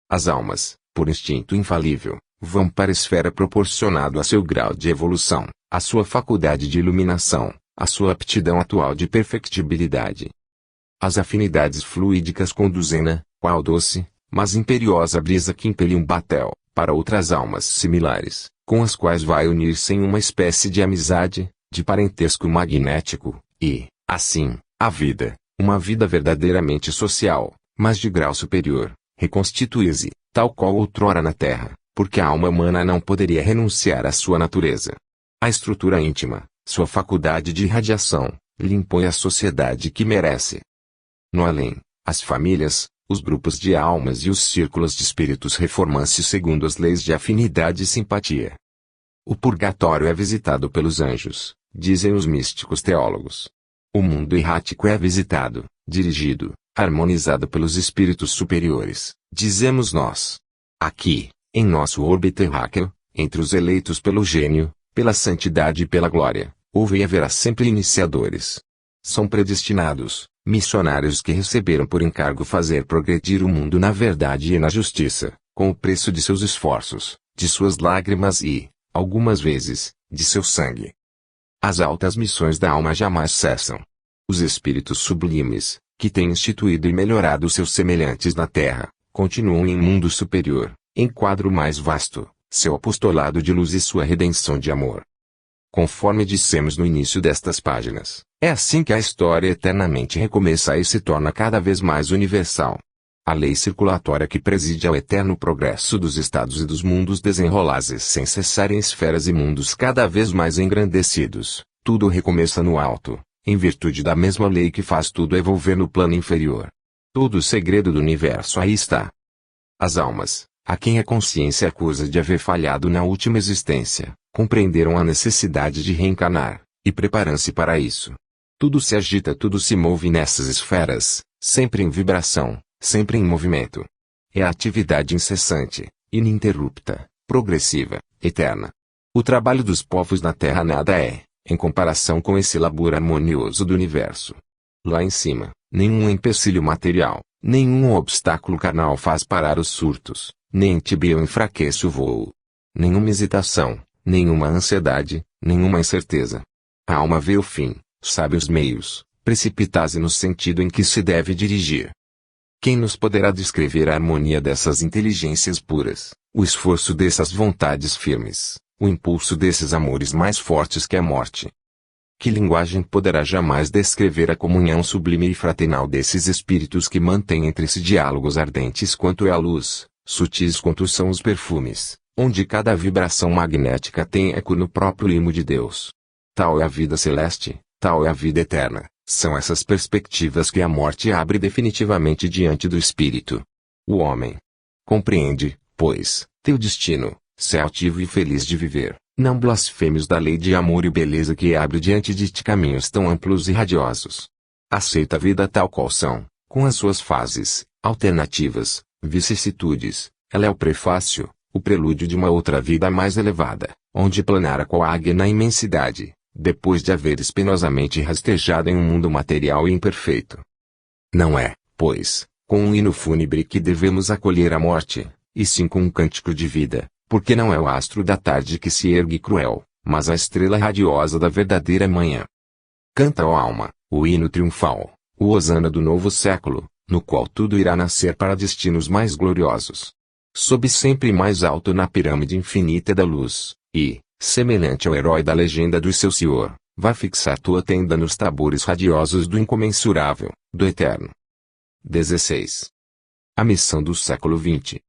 As almas, por instinto infalível, vão para a esfera proporcionado a seu grau de evolução, a sua faculdade de iluminação, a sua aptidão atual de perfectibilidade. As afinidades fluídicas conduzem-na, qual doce, mas imperiosa brisa que impele um batel, para outras almas similares, com as quais vai unir-se em uma espécie de amizade, de parentesco magnético, e, assim, a vida, uma vida verdadeiramente social, mas de grau superior, reconstitui-se, tal qual outrora na Terra, porque a alma humana não poderia renunciar à sua natureza. A estrutura íntima, sua faculdade de irradiação, lhe impõe a sociedade que merece. No além, as famílias, os grupos de almas e os círculos de espíritos reformam-se segundo as leis de afinidade e simpatia. O purgatório é visitado pelos anjos, dizem os místicos teólogos. O mundo errático é visitado, dirigido, harmonizado pelos espíritos superiores, dizemos nós. Aqui, em nosso orbe terráqueo, entre os eleitos pelo gênio, pela santidade e pela glória, houve e haverá sempre iniciadores. São predestinados, missionários que receberam por encargo fazer progredir o mundo na verdade e na justiça, com o preço de seus esforços, de suas lágrimas e, algumas vezes, de seu sangue. As altas missões da alma jamais cessam. Os espíritos sublimes, que têm instituído e melhorado seus semelhantes na terra, continuam em mundo superior, em quadro mais vasto, seu apostolado de luz e sua redenção de amor. Conforme dissemos no início destas páginas, é assim que a história eternamente recomeça e se torna cada vez mais universal. A lei circulatória que preside ao eterno progresso dos estados e dos mundos desenrola-se sem cessar em esferas e mundos cada vez mais engrandecidos. Tudo recomeça no alto, em virtude da mesma lei que faz tudo evolver no plano inferior. Todo o segredo do universo aí está. As almas, a quem a consciência acusa de haver falhado na última existência, compreenderam a necessidade de reencarnar, e preparam-se para isso. Tudo se agita, tudo se move nessas esferas, sempre em vibração, sempre em movimento. É a atividade incessante, ininterrupta, progressiva, eterna. O trabalho dos povos na Terra nada é, em comparação com esse labor harmonioso do universo. Lá em cima, nenhum empecilho material, nenhum obstáculo carnal faz parar os surtos, nem tibio enfraquece o voo. Nenhuma hesitação, nenhuma ansiedade, nenhuma incerteza. A alma vê o fim, sabe os meios, precipita-se no sentido em que se deve dirigir. Quem nos poderá descrever a harmonia dessas inteligências puras, o esforço dessas vontades firmes, o impulso desses amores mais fortes que a morte? Que linguagem poderá jamais descrever a comunhão sublime e fraternal desses espíritos que mantêm entre si diálogos ardentes quanto é a luz, sutis quanto são os perfumes, onde cada vibração magnética tem eco no próprio imo de Deus? Tal é a vida celeste, tal é a vida eterna, são essas perspectivas que a morte abre definitivamente diante do espírito. O homem compreende, pois, teu destino, se é altivo e feliz de viver. Não blasfemes da lei de amor e beleza que abre diante de ti caminhos tão amplos e radiosos. Aceita a vida tal qual são, com as suas fases, alternativas, vicissitudes. Ela é o prefácio, o prelúdio de uma outra vida mais elevada, onde planara qual águia na imensidade, depois de haver penosamente rastejado em um mundo material e imperfeito. Não é, pois, com um hino fúnebre que devemos acolher a morte, e sim com um cântico de vida. Porque não é o astro da tarde que se ergue cruel, mas a estrela radiosa da verdadeira manhã. Canta, ó alma, o hino triunfal, o hosana do novo século, no qual tudo irá nascer para destinos mais gloriosos. Sobe sempre mais alto na pirâmide infinita da luz, e, semelhante ao herói da legenda do seu senhor, vai fixar tua tenda nos tabores radiosos do incomensurável, do eterno. 16. A missão do século XX.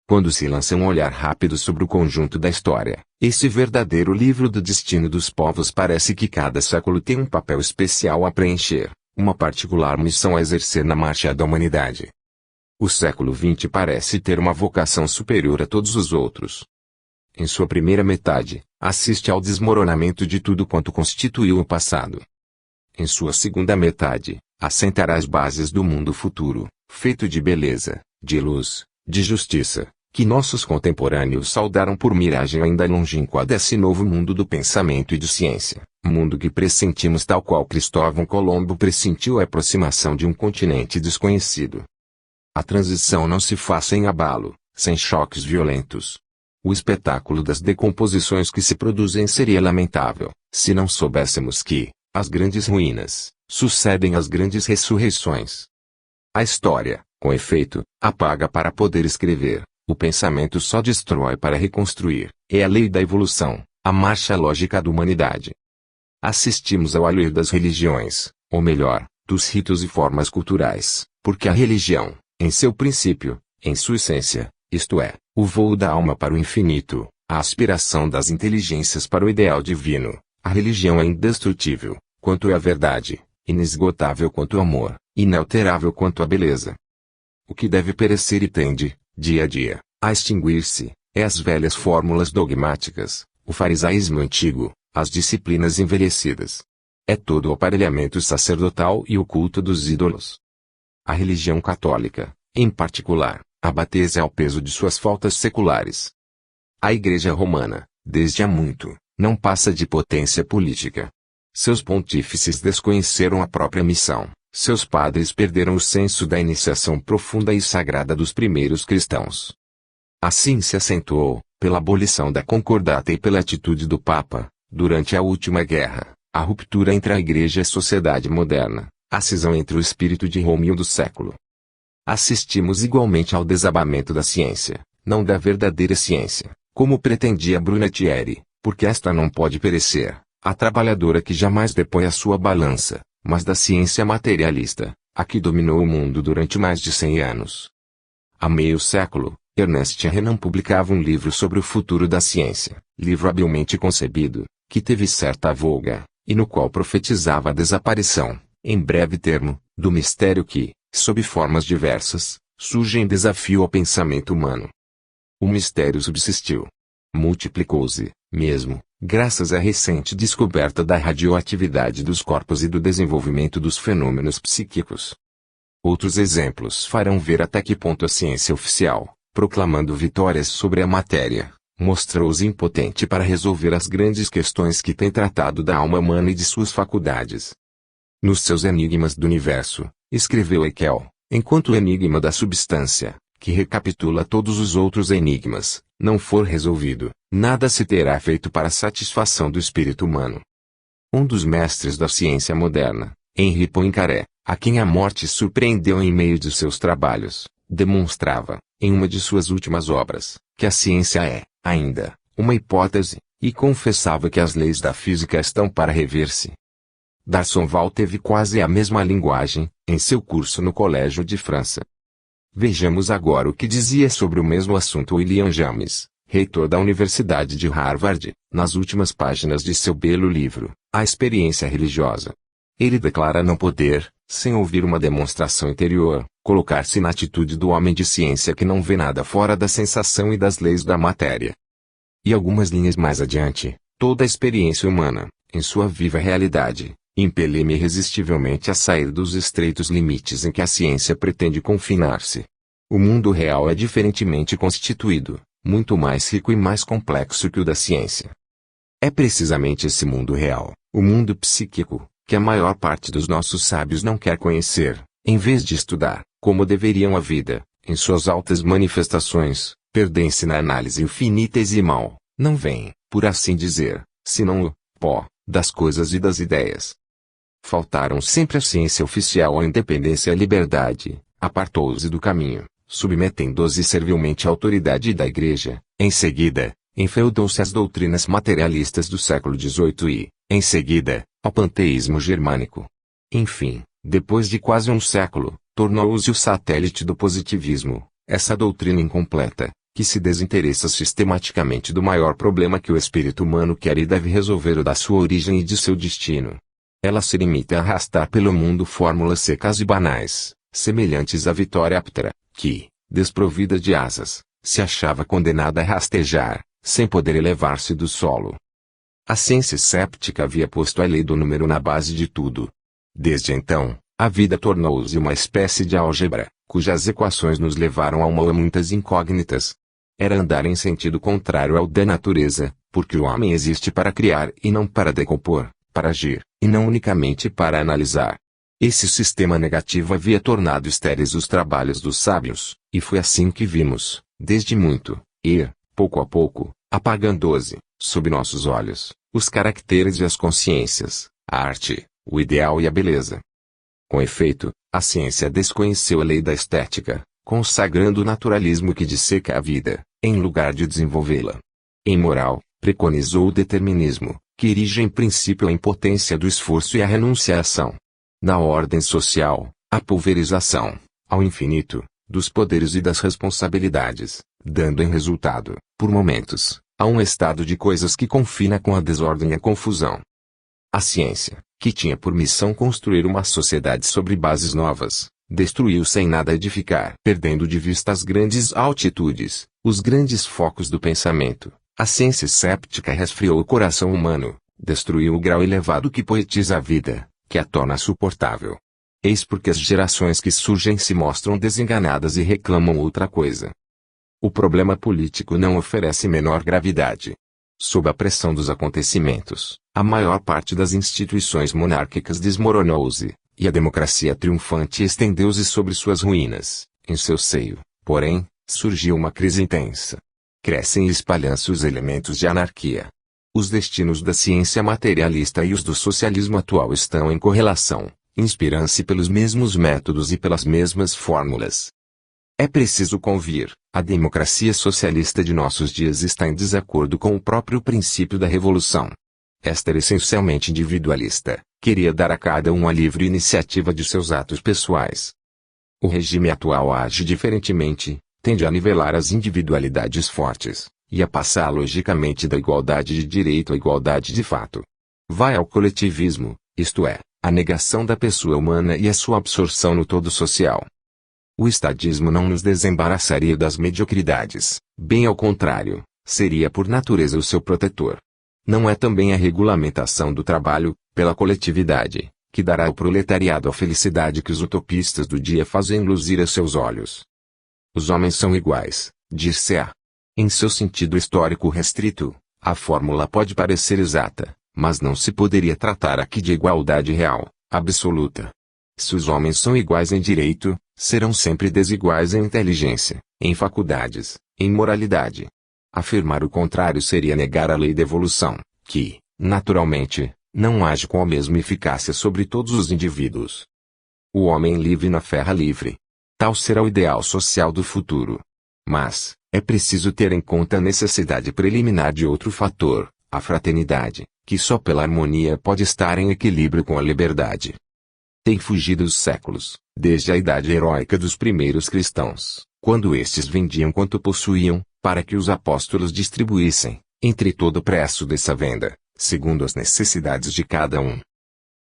Quando se lança um olhar rápido sobre o conjunto da história, esse verdadeiro livro do destino dos povos parece que cada século tem um papel especial a preencher, uma particular missão a exercer na marcha da humanidade. O século XX parece ter uma vocação superior a todos os outros. Em sua primeira metade, assiste ao desmoronamento de tudo quanto constituiu o passado. Em sua segunda metade, assentará as bases do mundo futuro, feito de beleza, de luz, de justiça, que nossos contemporâneos saudaram por miragem ainda longínqua desse novo mundo do pensamento e de ciência, mundo que pressentimos tal qual Cristóvão Colombo pressentiu a aproximação de um continente desconhecido. A transição não se faz sem abalo, sem choques violentos. O espetáculo das decomposições que se produzem seria lamentável, se não soubéssemos que, as grandes ruínas, sucedem às grandes ressurreições. A história, com efeito, apaga para poder escrever. O pensamento só destrói para reconstruir. É a lei da evolução, a marcha lógica da humanidade. Assistimos ao aluir das religiões, ou melhor, dos ritos e formas culturais, porque a religião, em seu princípio, em sua essência, isto é, o voo da alma para o infinito, a aspiração das inteligências para o ideal divino, a religião é indestrutível, quanto é a verdade, inesgotável quanto o amor, inalterável quanto a beleza. O que deve perecer e tende, dia a dia, a extinguir-se, é as velhas fórmulas dogmáticas, o farisaísmo antigo, as disciplinas envelhecidas. É todo o aparelhamento sacerdotal e o culto dos ídolos. A religião católica, em particular, abatese ao peso de suas faltas seculares. A Igreja Romana, desde há muito, não passa de potência política. Seus pontífices desconheceram a própria missão. Seus padres perderam o senso da iniciação profunda e sagrada dos primeiros cristãos. Assim se acentuou, pela abolição da concordata e pela atitude do Papa, durante a última guerra, a ruptura entre a Igreja e a sociedade moderna, a cisão entre o espírito de Roma e o do século. Assistimos igualmente ao desabamento da ciência, não da verdadeira ciência, como pretendia Brunetieri, porque esta não pode perecer, a trabalhadora que jamais depõe a sua balança, mas da ciência materialista, a que dominou o mundo durante mais de 100 anos. Há meio século, Ernest Renan publicava um livro sobre o futuro da ciência, livro habilmente concebido, que teve certa voga, e no qual profetizava a desaparição, em breve termo, do mistério que, sob formas diversas, surge em desafio ao pensamento humano. O mistério subsistiu. Multiplicou-se, mesmo, graças à recente descoberta da radioatividade dos corpos e do desenvolvimento dos fenômenos psíquicos. Outros exemplos farão ver até que ponto a ciência oficial, proclamando vitórias sobre a matéria, mostrou-se impotente para resolver as grandes questões que tem tratado da alma humana e de suas faculdades. Nos seus Enigmas do Universo, escreveu Haeckel, enquanto o enigma da substância, que recapitula todos os outros enigmas, não for resolvido, nada se terá feito para a satisfação do espírito humano. Um dos mestres da ciência moderna, Henri Poincaré, a quem a morte surpreendeu em meio de seus trabalhos, demonstrava, em uma de suas últimas obras, que a ciência é, ainda, uma hipótese, e confessava que as leis da física estão para rever-se. D'Arsonval teve quase a mesma linguagem, em seu curso no Colégio de França. Vejamos agora o que dizia sobre o mesmo assunto William James, reitor da Universidade de Harvard, nas últimas páginas de seu belo livro, A Experiência Religiosa. Ele declara não poder, sem ouvir uma demonstração interior, colocar-se na atitude do homem de ciência que não vê nada fora da sensação e das leis da matéria. E algumas linhas mais adiante, toda a experiência humana, em sua viva realidade, impele-me irresistivelmente a sair dos estreitos limites em que a ciência pretende confinar-se. O mundo real é diferentemente constituído, muito mais rico e mais complexo que o da ciência. É precisamente esse mundo real, o mundo psíquico, que a maior parte dos nossos sábios não quer conhecer, em vez de estudar, como deveriam a vida, em suas altas manifestações, perdem-se na análise infinitesimal, não veem, por assim dizer, senão o pó das coisas e das ideias. Faltaram sempre a ciência oficial à independência e à liberdade, apartou-se do caminho, submetendo-se servilmente à autoridade da Igreja, em seguida, enfeudou-se às doutrinas materialistas do século XVIII e, em seguida, ao panteísmo germânico. Enfim, depois de quase um século, tornou-se o satélite do positivismo, essa doutrina incompleta, que se desinteressa sistematicamente do maior problema que o espírito humano quer e deve resolver, o da sua origem e de seu destino. Ela se limita a arrastar pelo mundo fórmulas secas e banais, semelhantes à Vitória Aptera, que, desprovida de asas, se achava condenada a rastejar, sem poder elevar-se do solo. A ciência séptica havia posto a lei do número na base de tudo. Desde então, a vida tornou-se uma espécie de álgebra, cujas equações nos levaram a muitas incógnitas. Era andar em sentido contrário ao da natureza, porque o homem existe para criar e não para decompor, para agir, e não unicamente para analisar. Esse sistema negativo havia tornado estéreis os trabalhos dos sábios, e foi assim que vimos, desde muito, ir, pouco a pouco, apagando-se, sob nossos olhos, os caracteres e as consciências, a arte, o ideal e a beleza. Com efeito, a ciência desconheceu a lei da estética, consagrando o naturalismo que disseca a vida, em lugar de desenvolvê-la. Em moral, preconizou o determinismo, que erige em princípio a impotência do esforço e a renúncia à ação. Na ordem social, a pulverização, ao infinito, dos poderes e das responsabilidades, dando em resultado, por momentos, a um estado de coisas que confina com a desordem e a confusão. A ciência, que tinha por missão construir uma sociedade sobre bases novas, destruiu sem nada edificar, perdendo de vista as grandes altitudes, os grandes focos do pensamento. A ciência séptica resfriou o coração humano, destruiu o grau elevado que poetiza a vida, que a torna suportável. Eis porque as gerações que surgem se mostram desenganadas e reclamam outra coisa. O problema político não oferece menor gravidade. Sob a pressão dos acontecimentos, a maior parte das instituições monárquicas desmoronou-se, e a democracia triunfante estendeu-se sobre suas ruínas. Em seu seio, porém, surgiu uma crise intensa. Crescem e espalham-se os elementos de anarquia. Os destinos da ciência materialista e os do socialismo atual estão em correlação, inspiram-se pelos mesmos métodos e pelas mesmas fórmulas. É preciso convir, a democracia socialista de nossos dias está em desacordo com o próprio princípio da revolução. Esta era essencialmente individualista, queria dar a cada um a livre iniciativa de seus atos pessoais. O regime atual age diferentemente, tende a nivelar as individualidades fortes, e a passar logicamente da igualdade de direito à igualdade de fato. Vai ao coletivismo, isto é, a negação da pessoa humana e a sua absorção no todo social. O estadismo não nos desembaraçaria das mediocridades, bem ao contrário, seria por natureza o seu protetor. Não é também a regulamentação do trabalho, pela coletividade, que dará ao proletariado a felicidade que os utopistas do dia fazem luzir a seus olhos. Os homens são iguais, dir-se-á. Em seu sentido histórico restrito, a fórmula pode parecer exata, mas não se poderia tratar aqui de igualdade real, absoluta. Se os homens são iguais em direito, serão sempre desiguais em inteligência, em faculdades, em moralidade. Afirmar o contrário seria negar a lei da evolução, que, naturalmente, não age com a mesma eficácia sobre todos os indivíduos. O homem livre na ferra livre. Tal será o ideal social do futuro. Mas, é preciso ter em conta a necessidade preliminar de outro fator, a fraternidade, que só pela harmonia pode estar em equilíbrio com a liberdade. Tem fugido os séculos, desde a idade heróica dos primeiros cristãos, quando estes vendiam quanto possuíam, para que os apóstolos distribuíssem, entre todo o preço dessa venda, segundo as necessidades de cada um.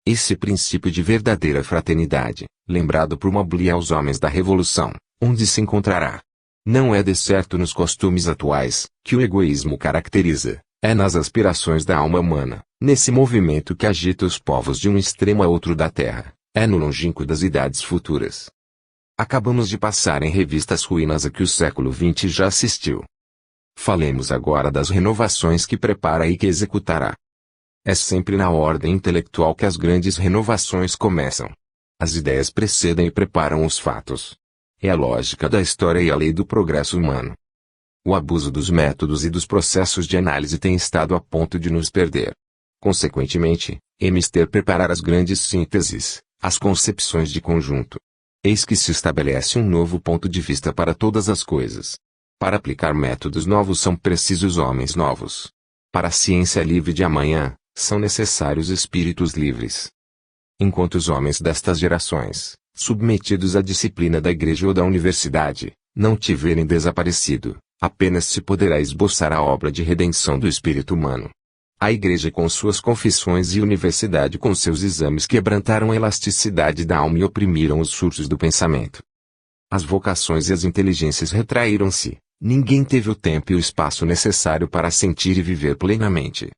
Esse princípio de verdadeira fraternidade, lembrado por Mobley aos homens da Revolução, onde se encontrará? Não é de certo nos costumes atuais, que o egoísmo caracteriza, é nas aspirações da alma humana, nesse movimento que agita os povos de um extremo a outro da Terra, é no longínquo das idades futuras. Acabamos de passar em revista as ruínas a que o século XX já assistiu. Falemos agora das renovações que prepara e que executará. É sempre na ordem intelectual que as grandes renovações começam. As ideias precedem e preparam os fatos. É a lógica da história e a lei do progresso humano. O abuso dos métodos e dos processos de análise tem estado a ponto de nos perder. Consequentemente, é mister preparar as grandes sínteses, as concepções de conjunto. Eis que se estabelece um novo ponto de vista para todas as coisas. Para aplicar métodos novos são precisos homens novos. Para a ciência livre de amanhã, são necessários espíritos livres. Enquanto os homens destas gerações, submetidos à disciplina da igreja ou da universidade, não tiverem desaparecido, apenas se poderá esboçar a obra de redenção do espírito humano. A igreja com suas confissões e a universidade com seus exames quebrantaram a elasticidade da alma e oprimiram os surtos do pensamento. As vocações e as inteligências retraíram-se, ninguém teve o tempo e o espaço necessário para sentir e viver plenamente.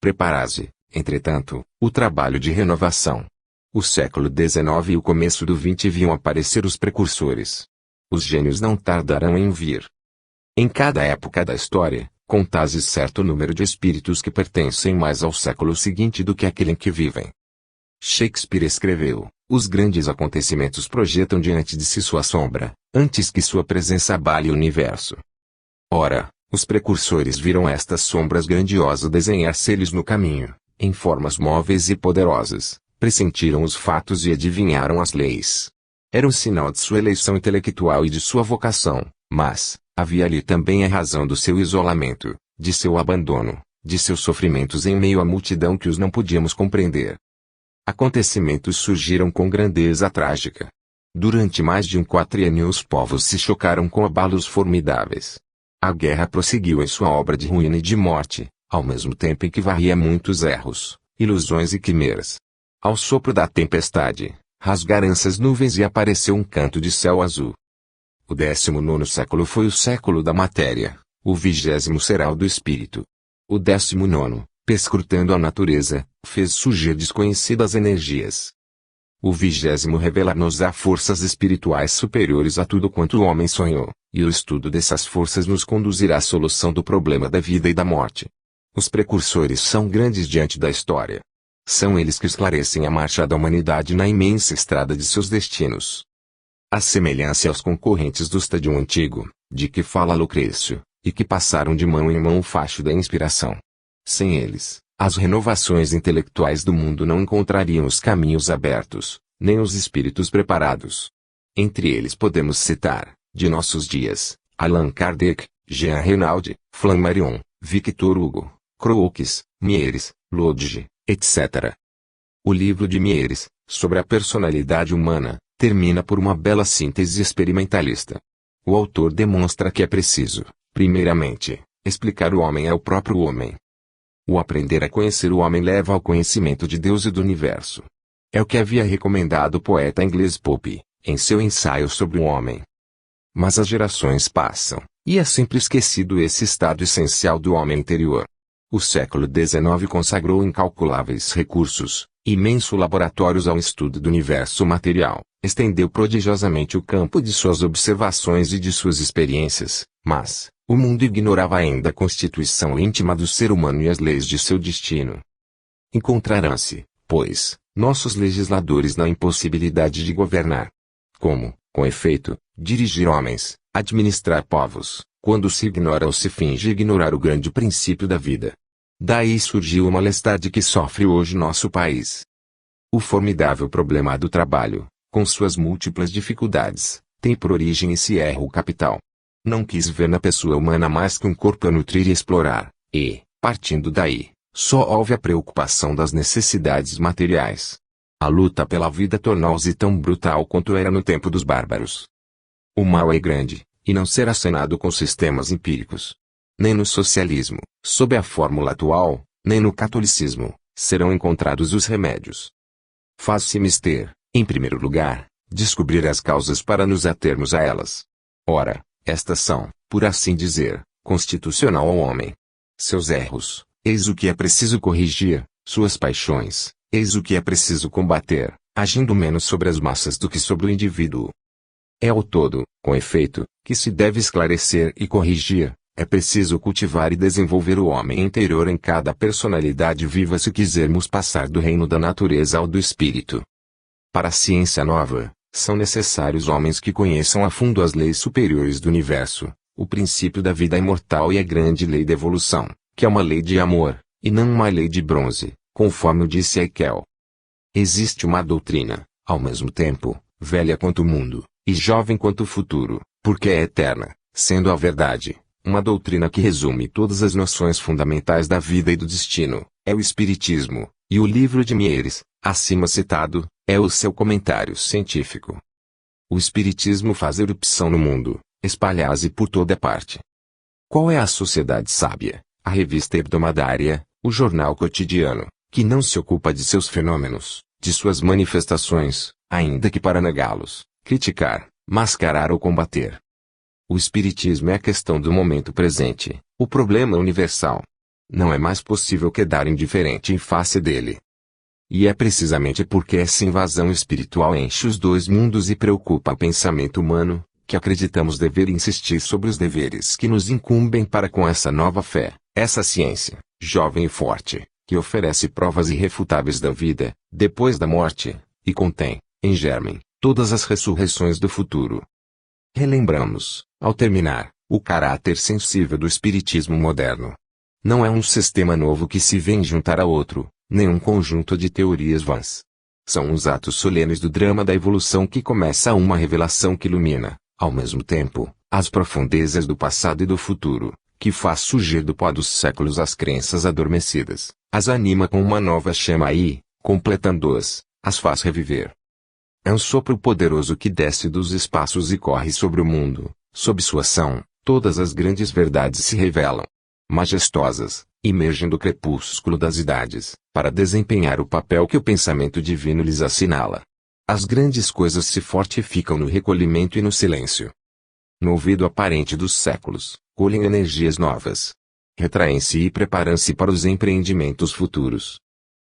Prepara-se, entretanto, o trabalho de renovação. O século XIX e o começo do XX viam aparecer os precursores. Os gênios não tardarão em vir. Em cada época da história, contaze certo número de espíritos que pertencem mais ao século seguinte do que aquele em que vivem. Shakespeare escreveu: os grandes acontecimentos projetam diante de si sua sombra, antes que sua presença abale o universo. Ora, os precursores viram estas sombras grandiosas desenhar-se-lhes no caminho, em formas móveis e poderosas, pressentiram os fatos e adivinharam as leis. Era um sinal de sua eleição intelectual e de sua vocação, mas havia ali também a razão do seu isolamento, de seu abandono, de seus sofrimentos em meio à multidão que os não podíamos compreender. Acontecimentos surgiram com grandeza trágica. Durante mais de um quatriênio os povos se chocaram com abalos formidáveis. A guerra prosseguiu em sua obra de ruína e de morte, ao mesmo tempo em que varria muitos erros, ilusões e quimeras. Ao sopro da tempestade, rasgaram-se as nuvens e apareceu um canto de céu azul. O 19º século foi o século da matéria, o 20º será o do espírito. O 19º, perscrutando a natureza, fez surgir desconhecidas energias. O 20º revela-nos-á forças espirituais superiores a tudo quanto o homem sonhou, e o estudo dessas forças nos conduzirá à solução do problema da vida e da morte. Os precursores são grandes diante da história. São eles que esclarecem a marcha da humanidade na imensa estrada de seus destinos. A semelhança aos concorrentes do estádio antigo, de que fala Lucrécio, e que passaram de mão em mão o facho da inspiração. Sem eles, as renovações intelectuais do mundo não encontrariam os caminhos abertos, nem os espíritos preparados. Entre eles podemos citar, de nossos dias, Allan Kardec, Jean Renaud, Flammarion, Victor Hugo, Crookes, Mieres, Lodge, etc. O livro de Mieres, sobre a personalidade humana, termina por uma bela síntese experimentalista. O autor demonstra que é preciso, primeiramente, explicar o homem ao próprio homem. O aprender a conhecer o homem leva ao conhecimento de Deus e do universo. É o que havia recomendado o poeta inglês Pope, em seu ensaio sobre o homem. Mas as gerações passam, e é sempre esquecido esse estado essencial do homem interior. O século XIX consagrou incalculáveis recursos, imensos laboratórios ao estudo do universo material, estendeu prodigiosamente o campo de suas observações e de suas experiências, Mas, o mundo ignorava ainda a constituição íntima do ser humano e as leis de seu destino. Encontrarão-se, pois, nossos legisladores na impossibilidade de governar. Como, com efeito, dirigir homens, administrar povos, quando se ignora ou se finge ignorar o grande princípio da vida? Daí surgiu o malestar que sofre hoje nosso país. O formidável problema do trabalho, com suas múltiplas dificuldades, tem por origem esse erro capital. Não quis ver na pessoa humana mais que um corpo a nutrir e explorar, e, partindo daí, só houve a preocupação das necessidades materiais. A luta pela vida tornou-se tão brutal quanto era no tempo dos bárbaros. O mal é grande, e não será sanado com sistemas empíricos. Nem no socialismo, sob a fórmula atual, nem no catolicismo, serão encontrados os remédios. Faz-se mister, em primeiro lugar, descobrir as causas para nos atermos a elas. Ora, estas são, por assim dizer, constitucional ao homem. Seus erros, eis o que é preciso corrigir, suas paixões, eis o que é preciso combater, agindo menos sobre as massas do que sobre o indivíduo. É o todo, com efeito, que se deve esclarecer e corrigir. É preciso cultivar e desenvolver o homem interior em cada personalidade viva se quisermos passar do reino da natureza ao do espírito. Para a ciência nova, são necessários homens que conheçam a fundo as leis superiores do universo, o princípio da vida imortal e a grande lei da evolução, que é uma lei de amor, e não uma lei de bronze, conforme o disse Haeckel. Existe uma doutrina, ao mesmo tempo, velha quanto o mundo, e jovem quanto o futuro, porque é eterna, sendo a verdade. Uma doutrina que resume todas as noções fundamentais da vida e do destino, é o Espiritismo, e o livro de Mieres, acima citado, é o seu comentário científico. O Espiritismo faz erupção no mundo, espalhar-se por toda parte. Qual é a sociedade sábia, a revista hebdomadária, o jornal cotidiano, que não se ocupa de seus fenômenos, de suas manifestações, ainda que para negá-los, criticar, mascarar ou combater? O Espiritismo é a questão do momento presente, o problema universal. Não é mais possível quedar indiferente em face dele. E é precisamente porque essa invasão espiritual enche os dois mundos e preocupa o pensamento humano, que acreditamos dever insistir sobre os deveres que nos incumbem para com essa nova fé, essa ciência, jovem e forte, que oferece provas irrefutáveis da vida, depois da morte, e contém, em germem, todas as ressurreições do futuro. Relembramos, ao terminar, o caráter sensível do espiritismo moderno. Não é um sistema novo que se vem juntar a outro, nem um conjunto de teorias vãs. São os atos solenes do drama da evolução que começa uma revelação que ilumina, ao mesmo tempo, as profundezas do passado e do futuro, que faz surgir do pó dos séculos as crenças adormecidas, as anima com uma nova chama e, completando-as, as faz reviver. É um sopro poderoso que desce dos espaços e corre sobre o mundo. Sob sua ação, todas as grandes verdades se revelam. Majestosas, emergem do crepúsculo das idades, para desempenhar o papel que o pensamento divino lhes assinala. As grandes coisas se fortificam no recolhimento e no silêncio. No ouvido aparente dos séculos, colhem energias novas. Retraem-se e preparam-se para os empreendimentos futuros.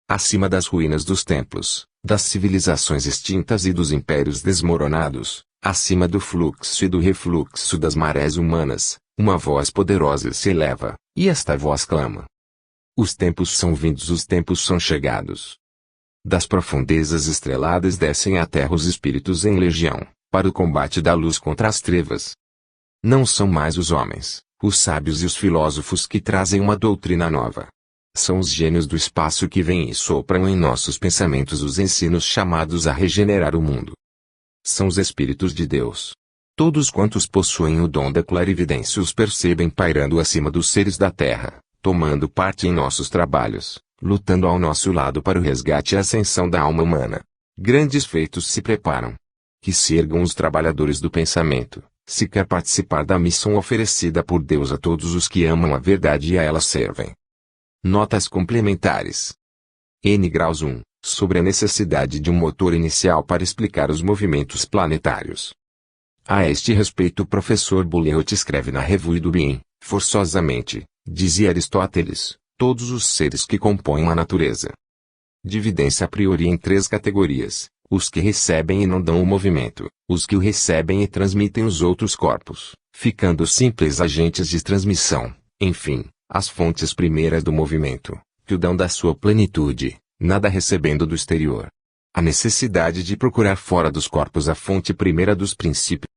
Acima das ruínas dos templos, das civilizações extintas e dos impérios desmoronados, acima do fluxo e do refluxo das marés humanas, uma voz poderosa se eleva, e esta voz clama. Os tempos são vindos, os tempos são chegados. Das profundezas estreladas descem à terra os espíritos em legião, para o combate da luz contra as trevas. Não são mais os homens, os sábios e os filósofos que trazem uma doutrina nova. São os gênios do espaço que vêm e sopram em nossos pensamentos os ensinos chamados a regenerar o mundo. São os Espíritos de Deus. Todos quantos possuem o dom da clarividência os percebem pairando acima dos seres da terra, tomando parte em nossos trabalhos, lutando ao nosso lado para o resgate e a ascensão da alma humana. Grandes feitos se preparam. Que se ergam os trabalhadores do pensamento, se quer participar da missão oferecida por Deus a todos os que amam a verdade e a ela servem. Notas complementares. N. Graus 1. Sobre a necessidade de um motor inicial para explicar os movimentos planetários. A este respeito o professor Bulliot escreve na Revue du Bien, forçosamente, dizia Aristóteles, todos os seres que compõem a natureza dividem-se a priori em três categorias: os que recebem e não dão o movimento, os que o recebem e transmitem os outros corpos, ficando simples agentes de transmissão, enfim, as fontes primeiras do movimento, que o dão da sua plenitude, nada recebendo do exterior. A necessidade de procurar fora dos corpos a fonte primeira dos princípios